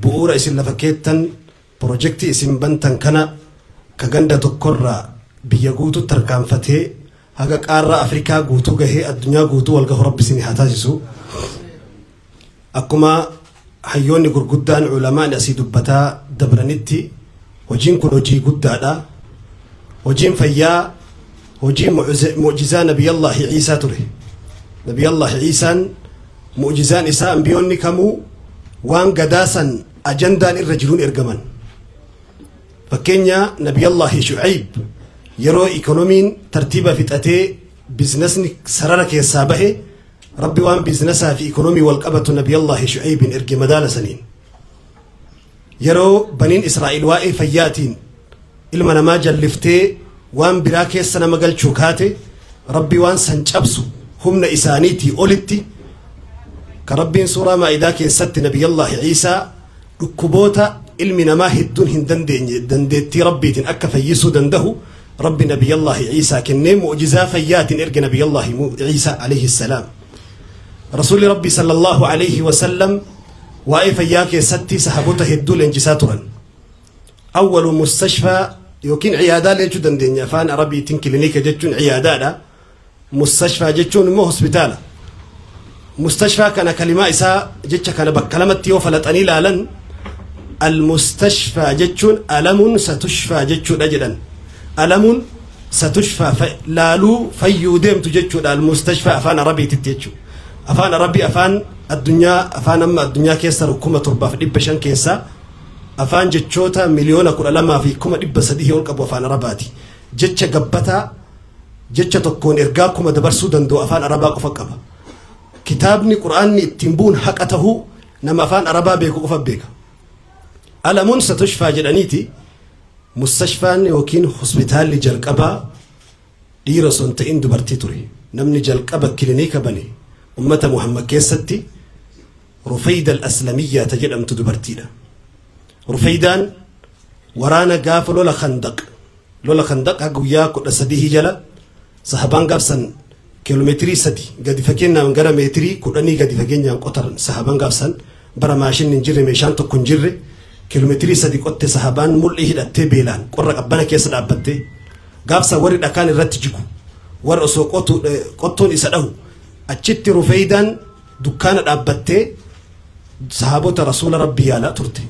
بؤورة اسم لفكيتن بروجكتي اسم بنتن كنا كغندا تقرر بيجوتو تركان فتح هاga qaarra Afrikaa guutuu gahee addunyaa guutuu wal gahu rabbi isin haa taasisu akkuma hayyoonni gurguddaan ulamaan asii dubbataa dabranitti hojiin kun hojii guddaadha hojiin fayyaa hojii mu'jizaa nabiyallaahi Iisaa ture nabiyallaahi Iisaan mu'jizaan isaa ambiyoonni kamuu waan gadaasan ajandaan irra jiruun ergaman fakkeenya nabiyallaahi Shu'ayb yeroo ikonomiin tartiiba fixatee biizinasni sarara keessaa bahe rabbi waan biizinasaa fi ikonomii wal qabatu nabiyallaahi Shu'aybin erge madaala saniin yeroo baniin Israa'il waa'ee fayyaatiin ilma namaa jalliftee waan biraa keessa nama galchuu kaate rabbi waan san cabsu humna isaaniitii olitti ka rabbiin suuraa maa'idaa keessatti nabiyallaahi Iisaa dhukkuboota ilmi namaa hedduun hin dandeenye dandeettii rabbiitiin akka fayyisuu dandahu رب نبي الله عيسى كنيم معجزة فيات إرج نبي الله عيسى عليه السلام رسول ربي صلى الله عليه وسلم وأي فياك ستي سحبوته الدول انجساترا أول مستشفى يمكن عيادة لجدا دنيا فان ربي تنكلينيك جتون عيادة مستشفى جتون مو هوسبيتال مستشفى كان كلمة إسا جتش كان بكلمة وفلت أني لالن المستشفى جتون ألم ستشفى جتون أجدا ألم ستشفى لالو فيو ديم تجتشو المستشفى أفان ربي تتجتشو أفان ربي أفان الدنيا أفان أما الدنيا كيسر وكما تربى في دبشان كيسا أفان جتشوتا مليون كل لما في كما دب سديه والقبو أفان رباتي جتش قبتا جتش تكون إرقاء كما دبرسو دندو أفان ربا قفقبا كتابني قرآني التنبون حقته نما أفان ربا بيكو قفبيك ألم ستشفى جلانيتي مستشفى يوكين هوسبيتال جلقبا ديرسون تين دبرتي توري نمني جلقبا كلينيكا بني أمة محمد كيستي رفيدة الأسلمية تجد أم تدبرتينا رفيدان ورانا قاف لولا خندق هقويا كنا سديه جلا صحبان قابسن كيلومتري سدي قد فكينا من قرى متري كناني قد فكينا قطر صحبان قابسن برا ماشين نجري ميشان تكون جري كيلومتري سدي قط صحبان ملئه الأتي بيلان قرر قبنا كيس الأبتة قابسا ورد أكان الرتجكو ورأسو قطون إسأله أجت رفيدان دكان الأبتة صحابة رسول ربي على ترتي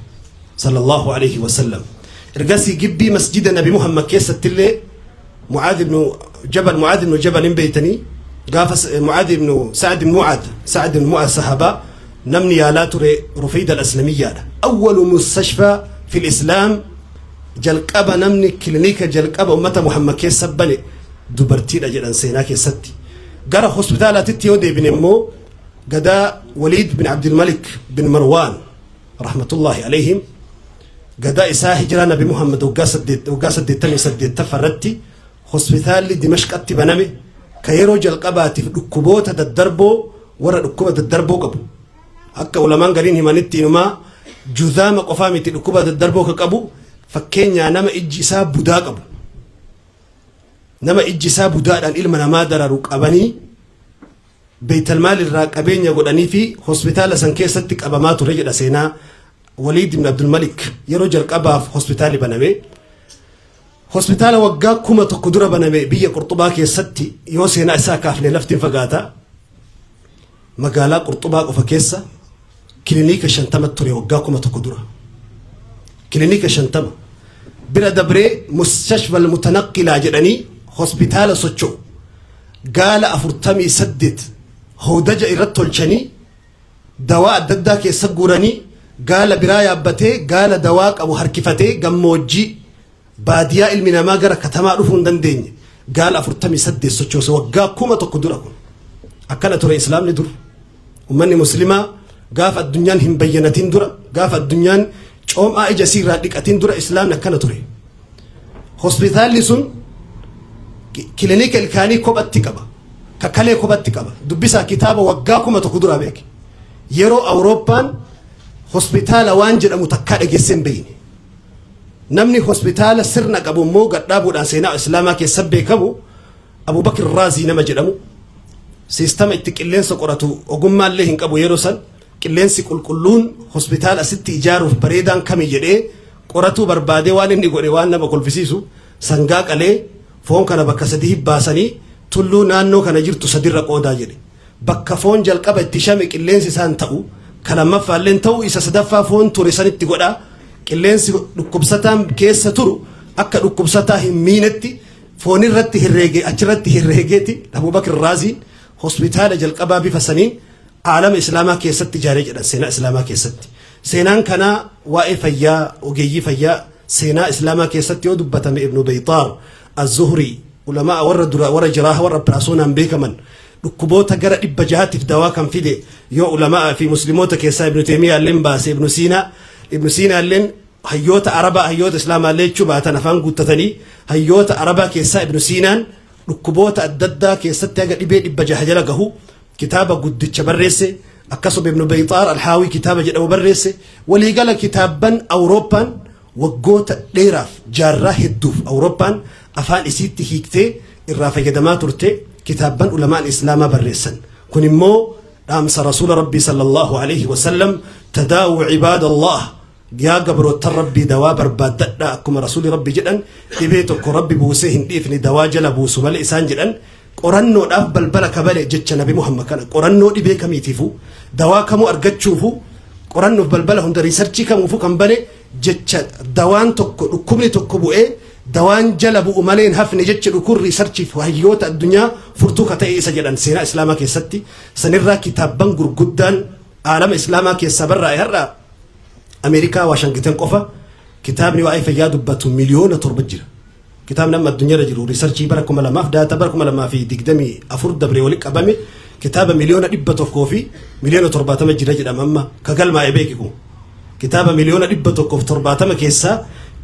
صلى الله عليه وسلم رقاسي جبي مسجد النبي محمد كيس التلي معاذ بن جبل بيتني قافس معاذ بن سعد بن معاذ صحابة نمني على تري رفيدة الأسلمية أول مستشفى في الإسلام جلقبة نمني كلينيكا جلقبة أمة محمد كيس سبني دبرتي أجل أنسينا كيس ستي قرأ هوسبيتالات تيودي بن أمو قدا وليد بن عبد الملك بن مروان رحمة الله عليهم قدا إساء هجرانا بمحمد وقاسد ديتني سديت تفردتي هوسبيتال دمشق أتبنامي كيرو جلقباتي في الكبوت الدربو ورا الكبوت الدربو قبو هكا ولمان قالين همانتي إنما جذام قفامي الكبوت الدربو كقبو فكينيا نما إجسا بودا قبو نما إجسا بودا لأن إلمنا ما درارو قباني بيت المال الراقبين يقولني في هوسبيتال سنكيست قبامات رجل سينا وليد بن عبد الملك يرجع القبا في هوسبيتال بنمي هوسبيتال وقا كوما تقدر بنمي بيا قرطبا كيستي يوسينا اساكاف لنفت فقاتا مقالا قرطبا وفكيسا كلينيك شنتمة توري وقا كوما تقدر كلينيك شنتمة بلا دبري مستشفى المتنقل جراني هوسبيتال سوتشو قال أفرتمي سدد هودج إرتو الشني دواء ددا كي سقوراني قال برايا بتي قال دواء أبو حركفتي قموجي باديا المنا ما قرا كتما رفون دندين قال أفرتمي سدد سوتشو سوقا كوما تقدركم أكلا ترى إسلام ندر ومني مسلمة قاف الدنيا هم بينتين در قاف الدنيا شوم آئجا سيرا ديكاتين در إسلام نكنا ترى هوسبيتال لسون كلينيك الكاني كوبات تكبا ككالي كوبات تكبا دبسا كتابة وقاكم تقدرها بيك يرو أوروبان هوسبيتال وانجل متكاد جسم بيني نمني هوسبيتال سرنا كابو مو قدابو دانسينا إسلاما كي سبي كابو أبو بكر الرازي نما جلمو سيستم اتكلين سقراتو وقم اللي هنكابو يروسن كلين سيكول كلون هوسبيتال أستي إجارو بريدان كمي جدي قراتو بربادي وانين نيقوري وانا بقول فيسيسو سنقاك عليه فون كان بكا سديه باسني تلو نانو كان جرتو سدير قودا جدي بكا فون جلقبا اتشامك اللينسي سان تاو كلام فالين تاو إسا سدفا فون توريسان اتقودا اللينسي لكبسطان كيسا تورو أكا لكبسطا همينتي فون الرتي هرهيجي أجرتي هرهيجيتي أبو بكر الرازي هوسبيتال جلقبا بفسنين عالم إسلاما كيسا تجاري جدا سينا إسلاما كيسا سينان كان واي فيا وجيي فيا سينا إسلاما كيسا يودبتا ابن بيطار الزهري علماء ورا جراح ورا براسونا بيكمن ركبوتا جرى إبجات في دواكم في دي يو علماء في مسلموتا كيسا ابن تيمية اللين باس ابن سينا اللين هيوتا عربا هيوتا إسلام اللين شو بعتنا نفهم قلت تاني هيوتا عربا كيسا ابن سينا ركبوتا الددا كيسا تيجي إبين إبجاه جلقه كتابة قد تبرسه أكسب ابن بيطار الحاوي كتابة جد برسه ولي قال كتابا أوروبا وقوت ليراف جاره الدوف أوروبا أفان إسيتي هيكتي الرافع جدمات ورتي كتابا علماء الإسلام برسن كن مو أمس رسول ربي صلى الله عليه وسلم تداووا عباد الله يا قبر الربي دوا برباد أكم رسول ربي جدا إبيتك ربي بوسهن إفني دوا جل بوسو مال إسان جدا قرنو أفضل بلك بلي جتش نبي محمد كان قرنو دي بيك ميتيفو دوا كمو أرجت شوفو قرنو بلبلهم دري سرتشي كمو فو كم بلي جتش دوان تك كملي تكبو إيه دوان جلبوا مالين هفني جتش الكل ريسيرش في هيوت الدنيا فرتوكة تأي سجلا سينا إسلامك يستي سنرى كتاب بنجر جدا عالم إسلامك يسبر يهرى أمريكا واشنطن قفا كتاب نوعي فياد بتو مليون تربجر كتاب نما الدنيا رجلو ريسيرش بركم لما في داتا بركم لما في دقدمي أفرد دبري ولك أبامي كتاب مليون إبتو كوفي مليون تربات مجرى جدا أمام كقل ما يبيكم كتاب مليون إبتو كوف تربات مكيسا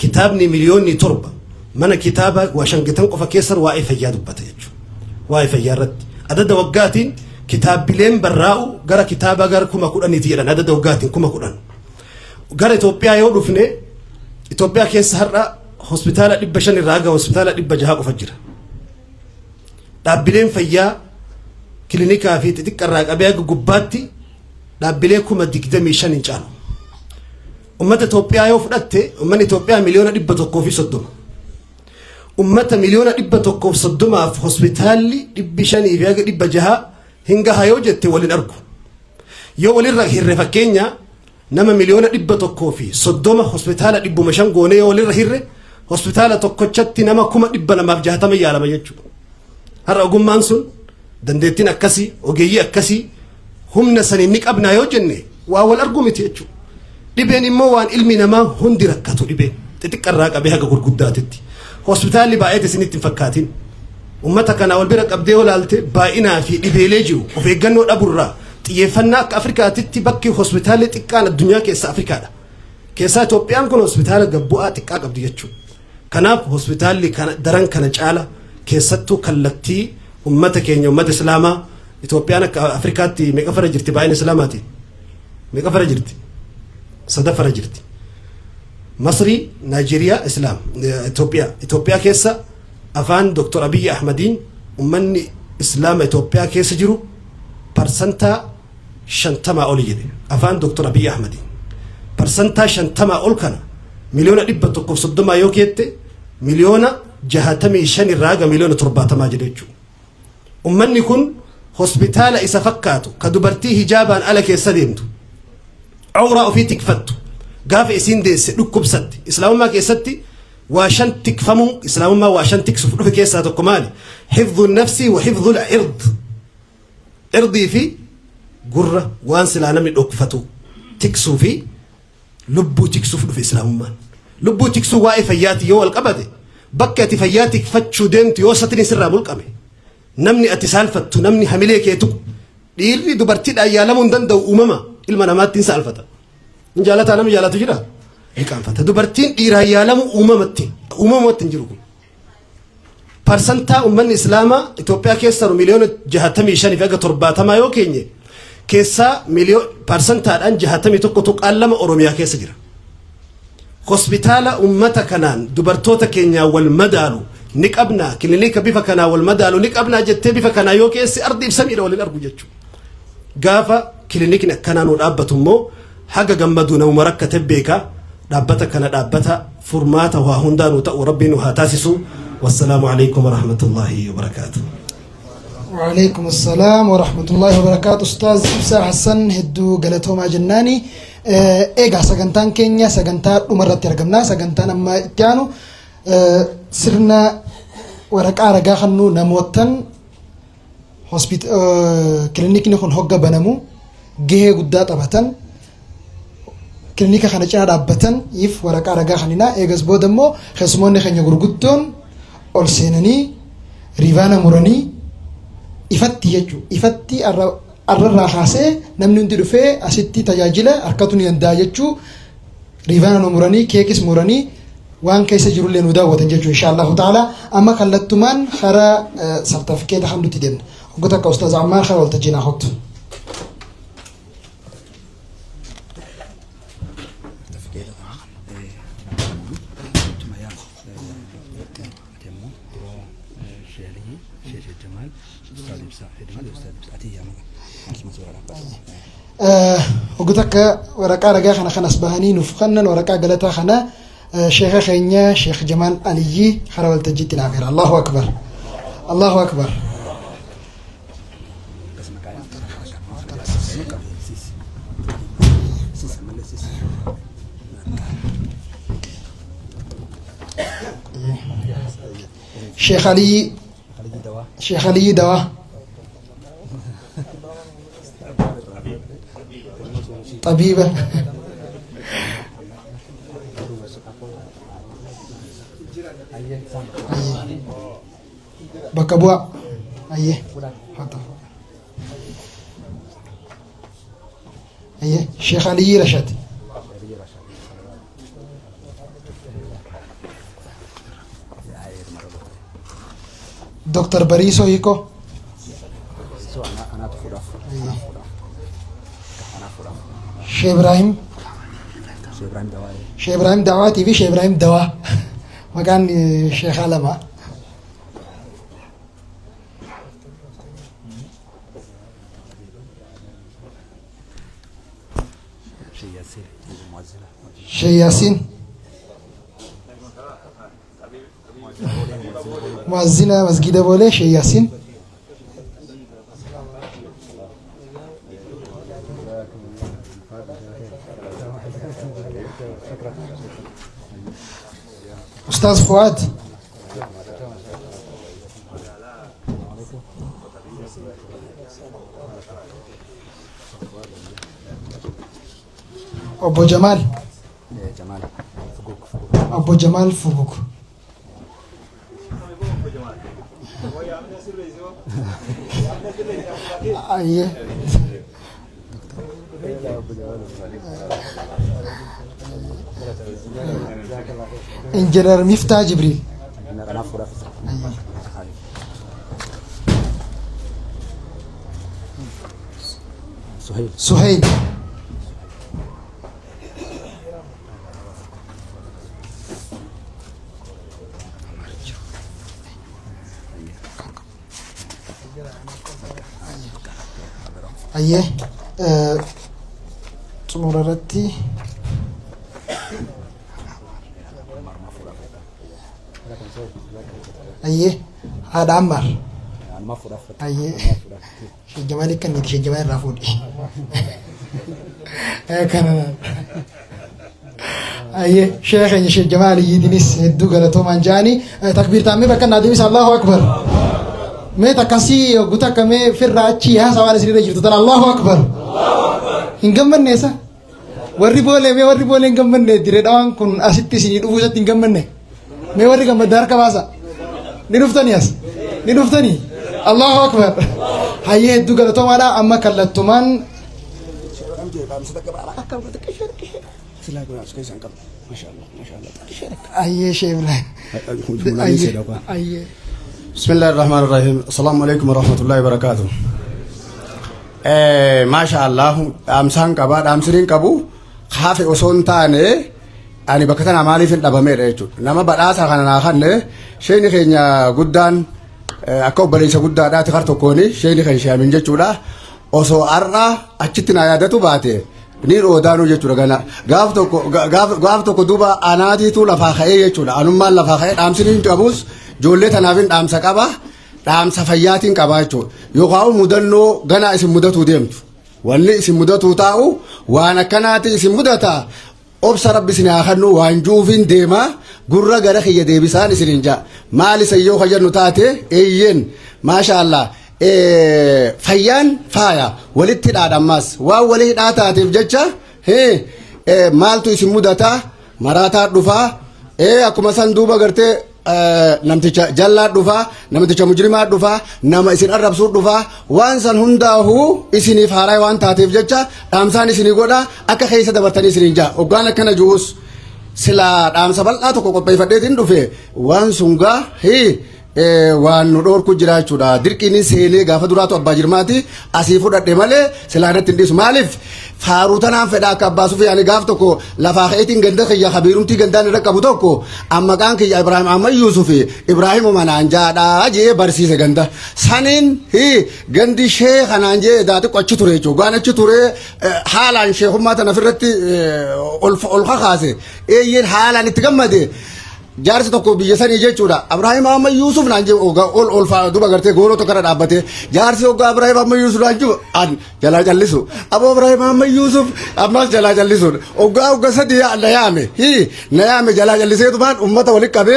كتابني مليون تربة من كتابة واشنطن قفا كيسر واي فياد بتيجو واي فيارد عدد وقاتين كتاب بلين براو غرا كتابة غرا كما قرآن يتيران عدد وقاتين كما قرآن غرا إثيوبيا يورفني إثيوبيا كيس هرّا هوسبيتال إبشان الراجع هوسبيتال إبجها وفجر دابلين فيا كلينيكا في تدك الراجع بيا جوباتي دابليكم الدكتور شان إنشانو أمة إثيوبيا يوفرته أمة إثيوبيا مليون إبتوكو في صدوم أمة مليون إبتوكو في صدوم في هوسبيتال إبشان يبيا إبجها هنجا هيوجد تولين أركو يو ولين راه الرفاكينيا نما مليون إبتوكو في صدوم هوسبيتال إبو مشان غوني ولين راه هوسبيتال توكوتشتي نما كوما إبنا ما بجهة ما يعلم يجوا هر أقوم مانسون دندتين أكسي وجيي أكسي هم نسنينك أبنا يوجني وأول أرقوم يتيجوا لبين موان علمنا ما هندي ركاتو لبين تتكرر أبيها كقول قداتتي هوسبيتال اللي بعيد سنين فكاتين أمتك أنا أول برك أبدي ولا ألت باينا في لبيليجو وفي جنو أبورا تيفناك أفريقيا تتبكي هوسبيتال تكان الدنيا كيس أفريقيا كيسا توبيان كون هوسبيتال جبوها تكاك أبدي يجوا كناف هوسبيتال اللي كان درن كان جعله كيستو كلتي أمتك يعني أمة إسلاما إثيوبيا أفريقيا تي ميكا فرجرتي باين إسلاماتي ميكا فرجرتي صدا فرجرتي مصري نيجيريا إسلام إثيوبيا كيسا أفان دكتور أبي أحمدين أمني إسلام إثيوبيا كيسا جرو برسنتا شنتما أولي جدي أفان دكتور أبي أحمد برسنتا شنتما أول كان مليون إبا تقف صدما يوكيت مليون جهاتمي شن الراجع مليون ترباتما جديجو أمني كن هوسبيتال إسا فكاتو كدبرتي هجابا على كيسديمتو عورا في تكفتو قاف إسين ديس لكب ست إسلام ما كيستي وعشان تكفمو إسلام ما وعشان تكسف في كيساتو كمالي حفظ النفس وحفظ العرض ارضي في قرة وانسل على من أكفتو تكسو في لبو تكسو في إسلام ما لبو تكسو واقف فياتي يو القبدي بكتي فياتك فتشو ديمت يو ستني سر ملقمي نمني اتصال فتو نمني حملي كيتو ديري دبرتي أيالمون دندو أمما المنامات تنسال فتا جالت أنا مجالات جرا هيك عم فتا دبرتين دير أيالمو أممتين جروكم برسنتا أمم الإسلام إثيوبيا كيسر مليون جهاتمي شاني فيها ترباتما يو كيني كيسا مليون برسنتا الآن جهاتمي تك ألم أوروميا كيس جرا هوسبيتالا أمتا كنان دبرتوتا كينيا والمدالو نك أبنا كلينيكا بيفا كنا والمدالو نك أبنا جت بيفا كنا يو كيس أرضي بسمير ولا الأرض جتشو قافا كلينيكنا كنان والأبتمو حاجة جنبدونا ومركة تبيكا دابتا كان دابتا فرماتا وهندان وتأو ربي وهاتاسسو والسلام عليكم ورحمة الله وبركاته. وعليكم السلام ورحمة الله وبركاته. أستاذ إبسا حسن هدو قالتهما جناني إيجا سجنتان كينيا سجنتان أمرت يرجمنا سجنتان أما إتيانو سرنا ورقة رجع خنو نموتن هوسبيت كلينيك نكون هجا بنمو جه قدات أبتن كلينيكا خنا جاء رابطن يف ورقة رجع خنينا إيجاز بودمو خصمون خنيا غرقتون أرسنني ريفانا موراني إفتي يجو إفتي الرراحاسة نمن نديرفه أسيتي تجاجلة أركضني عند يجو ريفانا موراني كيكس موراني وان كيس جرول لنا ودا وتنجو إن شاء الله تعالى أما خلتمان خرا سرتفكيت حمد تدين وقتك أستاذ عمار خرا والتجينا خط وقتك ورقة رجع خنا أسبهاني نفخنا ورقة قلتها خنا شيخ خينيا شيخ جمال علي خرا التجيت نافير الله أكبر الله أكبر شيخ علي دوا طبيبة بكبوا أيه أيه شيخ علي رشاد دكتور باريسو هيكو شيخ إبراهيم دوا تي في شيخ إبراهيم دوا مكان شيخ علما شيخ ياسين مؤذنة مسجد بولي شيخ ياسين أستاذ فؤاد أبو جمال أبو جمال فوق أيه إنجنير مفتاح جبريل سهيل أيه مررتي أيه هذا عمر أيه شيء جمالي كان شيء جمالي رافودي كان أيه شيخ شيخ جمالي يدنيس هدو قالتهم أنجاني تكبير تامي بكن نادي الله أكبر ما تكسي وقتا كم في الراتشي ها سوالي سرير جرت الله أكبر إنكم من نسا warri boolee hin gammanne dire dhawaan kun asitti isinii dhufuu isatti hin gammanne mee warri gammadda harka baasa ni dhuftanii as ni dhuftanii Allahu akbar hayyee hedduu galatoomaadha amma kallattumaan hayyee sheebla hayyee بسم الله الرحمن الرحيم السلام عليكم ورحمة الله وبركاته ما شاء الله أمسان كبا أمسرين كبو خافي أصون تاني أنا بكتنا مالي في الأبامير إيجو نما بدأت أنا ناخذ شيء خينيا قدان أكو بريسة قدان ده تكارتو كوني شيء خين شيء من جتولا أصو أرنا أشتنا يا ده تباتي نيرو دانو جتولا كنا غافتو كدوبا أنا دي تولا فاخي جتولا أنا ما لا فاخي أمسرين كابوس جولة تنافين أمسا كبا أمسا فياتين كبا جتو يقاو مدنو غنا اسم مدتو ديمت واللي اسم مدتو تاو وانا كناتي اسم مدتا أبصر ربي سني آخرنو وانجوفين ديما قرر غرخي يديبسان سننجا مالي سيو خجر نتاتي ايين ما شاء الله فيان فايا ولدت الادماس ولد آتاتي بججة مالتو اسم مدتا مراتا دفا أكما سندوبا غرتي namticha jallaa dhufaa namticha mujrimaa dhufaa nama isin arrabsuu dhufaa waan san hundaahu isiniif haaraa waan taateef jecha dhaamsaan isinii godha akka keessa dabartanii isiniin jaa oggaan akkana juus silaa dhaamsa bal'aa tokko qopheeffadheetiin dhufe waan sungaa waan nu dhoorku jira jechuudha dirqiin seenee gaafa duraatu abbaa jirmaati asii fudhadhe malee silaa irratti hin dhiisu maaliif faaruu tanaan fedha akka abbaa Sufyaanii gaaf tokko lafaa ka'eetiin ganda kiyya habiirumtii gandaan irra qabu tokko amma qaan kiyya Ibraahim amma Yuusufi Ibraahim manaan jaadhaa jee barsiise ganda saniin gandi sheekha naan jee daati qochi ture jechuudha gaan achi ture haalaan sheekummaa tana ofirratti ol kakaase eeyyeen haalaan itti gammade jaarsi tokko biyya sanii jechuudha Ibraahim amma Yuusuf naan jee ol duba gartee gooroo tokko irra dhaabbate jaarsi oggaa Ibraahim amma Yuusuf naan jiru an jalaa jallisu aboo Ibraahim amma Yuusuf ammas jalaa jallisuun oggaa sadii nayaame jalaa jalliseetumaan ummata walitti qabe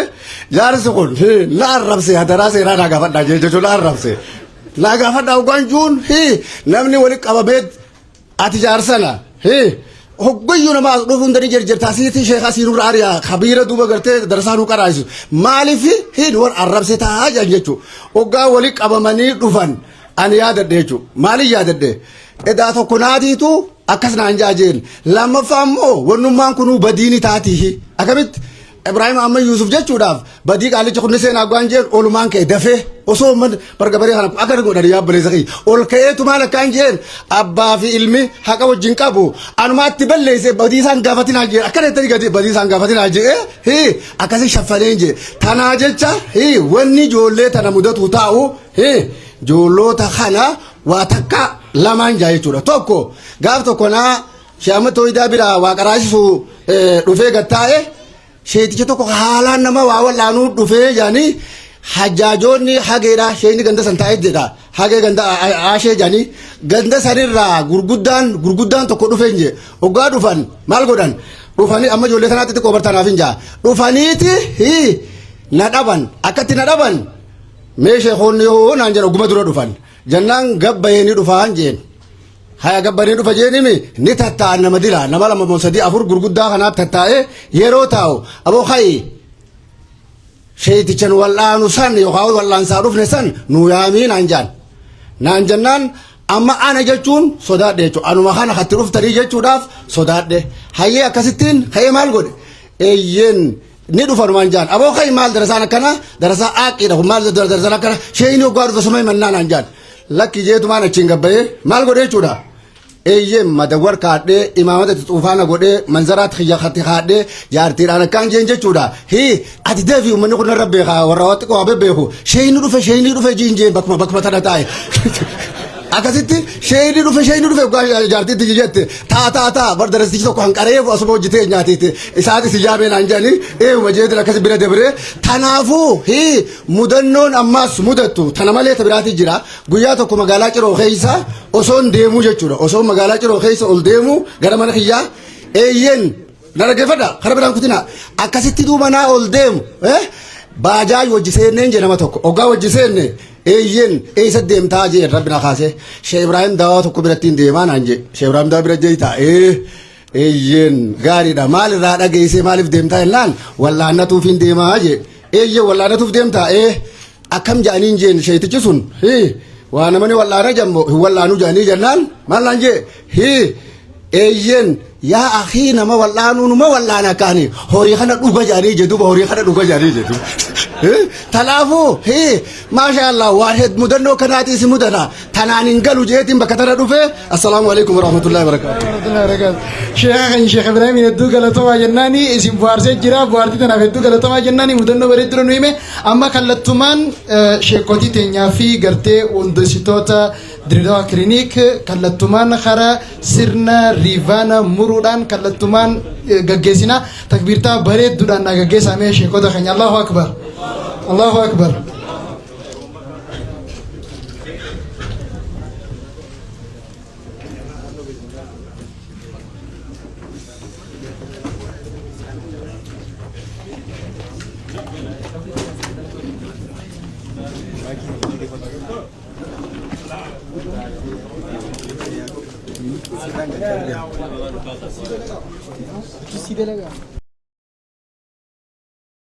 jaarsi kun na arrabse hadaraa seeraa naa gaafadhaa jechuudha na arrabse naa gaafadhaa oggaan juun namni walitti qabameet ati jaarsana hoggayyuu nama dhufuun danii jirtaasiitii sheekhaa siinuu raariyaa kabiira duuba gartee darsaanuu qaraa'isu maaliif waan arrabse taa'aa jiran jechuudha hoggaa walitti qabamanii dhufan ani yaadadhe jechuudha maaliif yaadadhe edaa tokko naatiitu akkas naan jaajeen lammaffaa immoo wannummaan kunuu badiini taatii akkamitti Ibraahim amma Yuusuf jechuudhaaf badii qaalicha kunne seenaa gwaan jeen olumaan ka'e dafee osoo man bargabaree kana akka godhan yaabbalee saqii ol ka'eetu maal akkaan jeen abbaa fi ilmi haqa wajjin qabu anumaatti balleesse badii isaan gaafatinaa jeen akkana itti gadi badii isaan gaafatinaa jee akkasii shaffaneen jee tanaa jecha wanni ijoollee tana mudatu taa'u ijoollota kana waa takka lamaan jaa jechuudha tokko gaaf tokko naa sheemma tooyidaa biraa waa qaraasisu dhufee gattaa'e sheeticha tokko haalaan nama waa wal'aanuu dhufee jaanii hajjaajoonni hageedha sheeyni ganda san taa'ee jedha hagee ganda aashee jaanii ganda sanirraa gurguddaan tokko dhufee nje oggaa dhufan maal godhan dhufanii amma ijoollee sanaatti xiqqoo bartanaaf hin jaa dhufaniiti na dhaban akkatti na dhaban mee sheekonni yoo naan jedha ogguma dura dhufan jannaan gabbayeenii dhufaan jeen haya gabbanii dhufa jeenimi ni tatta'an nama dila nama lama sadii afur gurguddaa kanaaf tatta'ee yeroo taa'u aboo ka'i sheetichan wal'aanu san yookaan wal'aansaa dhufne san nu yaamii naan jannaan amma ana jechuun sodaadhe jechuudha anuma kana hatti dhuftanii jechuudhaaf sodaadhe hayyee akkasittiin ka'ee maal godhe eeyyeen ni dhufanumaan jaan aboo ka'i maal darasaan akkana darasaa aaqiidha maal darasaan akkana sheeyni oggaa dhufa sumay mannaa naan jaan lakki jeetumaan achiin gabbayee maal godhe jechuudha eeyyee madawwar kaadhee imaamata xuufaana godhee manzaraatti xiyyaatti kaadhee jaartiidhaan akkaan jeen jechuudha ati deefi uummanni kun irra beekaa warra waatti qabee beeku sheeyni dhufe jiin jeen bakkuma tana taa'e akkasitti sheeyni dhufe jaartitti jette taa bar darasichi tokko hanqaree asuma hojjetee nyaatiiti isaatis ijaabee naan jedhanii eewuma jeetin akkasi bira dabre tanaafuu mudannoon ammaas mudattu tana malee tabiraati jira guyyaa tokko magaalaa ciroo keessa osoon deemuu jechuudha osoon magaalaa ciroo keessa ol deemuu gara mana kiyyaa eeyyen naraggeeffadha kara biraan kutina akkasitti duuba naa ol deemu baajaaj wajji seenneen je nama tokko oggaa wajji seenne eeyyen eeysa deemtaa jee rabbi na kaase Sheekh Ibrahim Daawaa tokko birattiin deemaa naan je Sheekh Ibrahim Daawaa bira jeetaa eeyyen gaariidha maal irraa dhageessee maaliif deemtaa jennaan wallaannatuufiin deemaa je eeyyen wallaannatuuf deemtaa akkam jaaniin jeen sheetichi sun waa namani wallaana jammo hin wallaanuu jaanii jennaan maal naan je eeyyen yaa akhii nama wallaanuu numa wallaana kaani horii kana dhuga jaanii jedhuba horii kana dhuga jaanii jedhu talaafuu maasha Allah waan mudannoo kanaatiis mudana tanaan hin galu jeetiin bakka tana dhufe assalaamu alaikum warahmatullahi wabarakatuh Sheekh Ibrahim hedduu galatooma jennaani isin bu'aarsee jira bu'aartii tanaaf hedduu galatooma jennaani mudannoo bareedduu nu hime amma kallattumaan sheekotii teenyaa fi gartee hundeessitoota Dirdawa Clinic kallattumaan karaa sirna riivaana muruudhaan kallattumaan gaggeessina takbiirtaa bareedduudhaan na gaggeessamee sheekota keenya Allahu Akbar Allahu Akbar Tu si délega.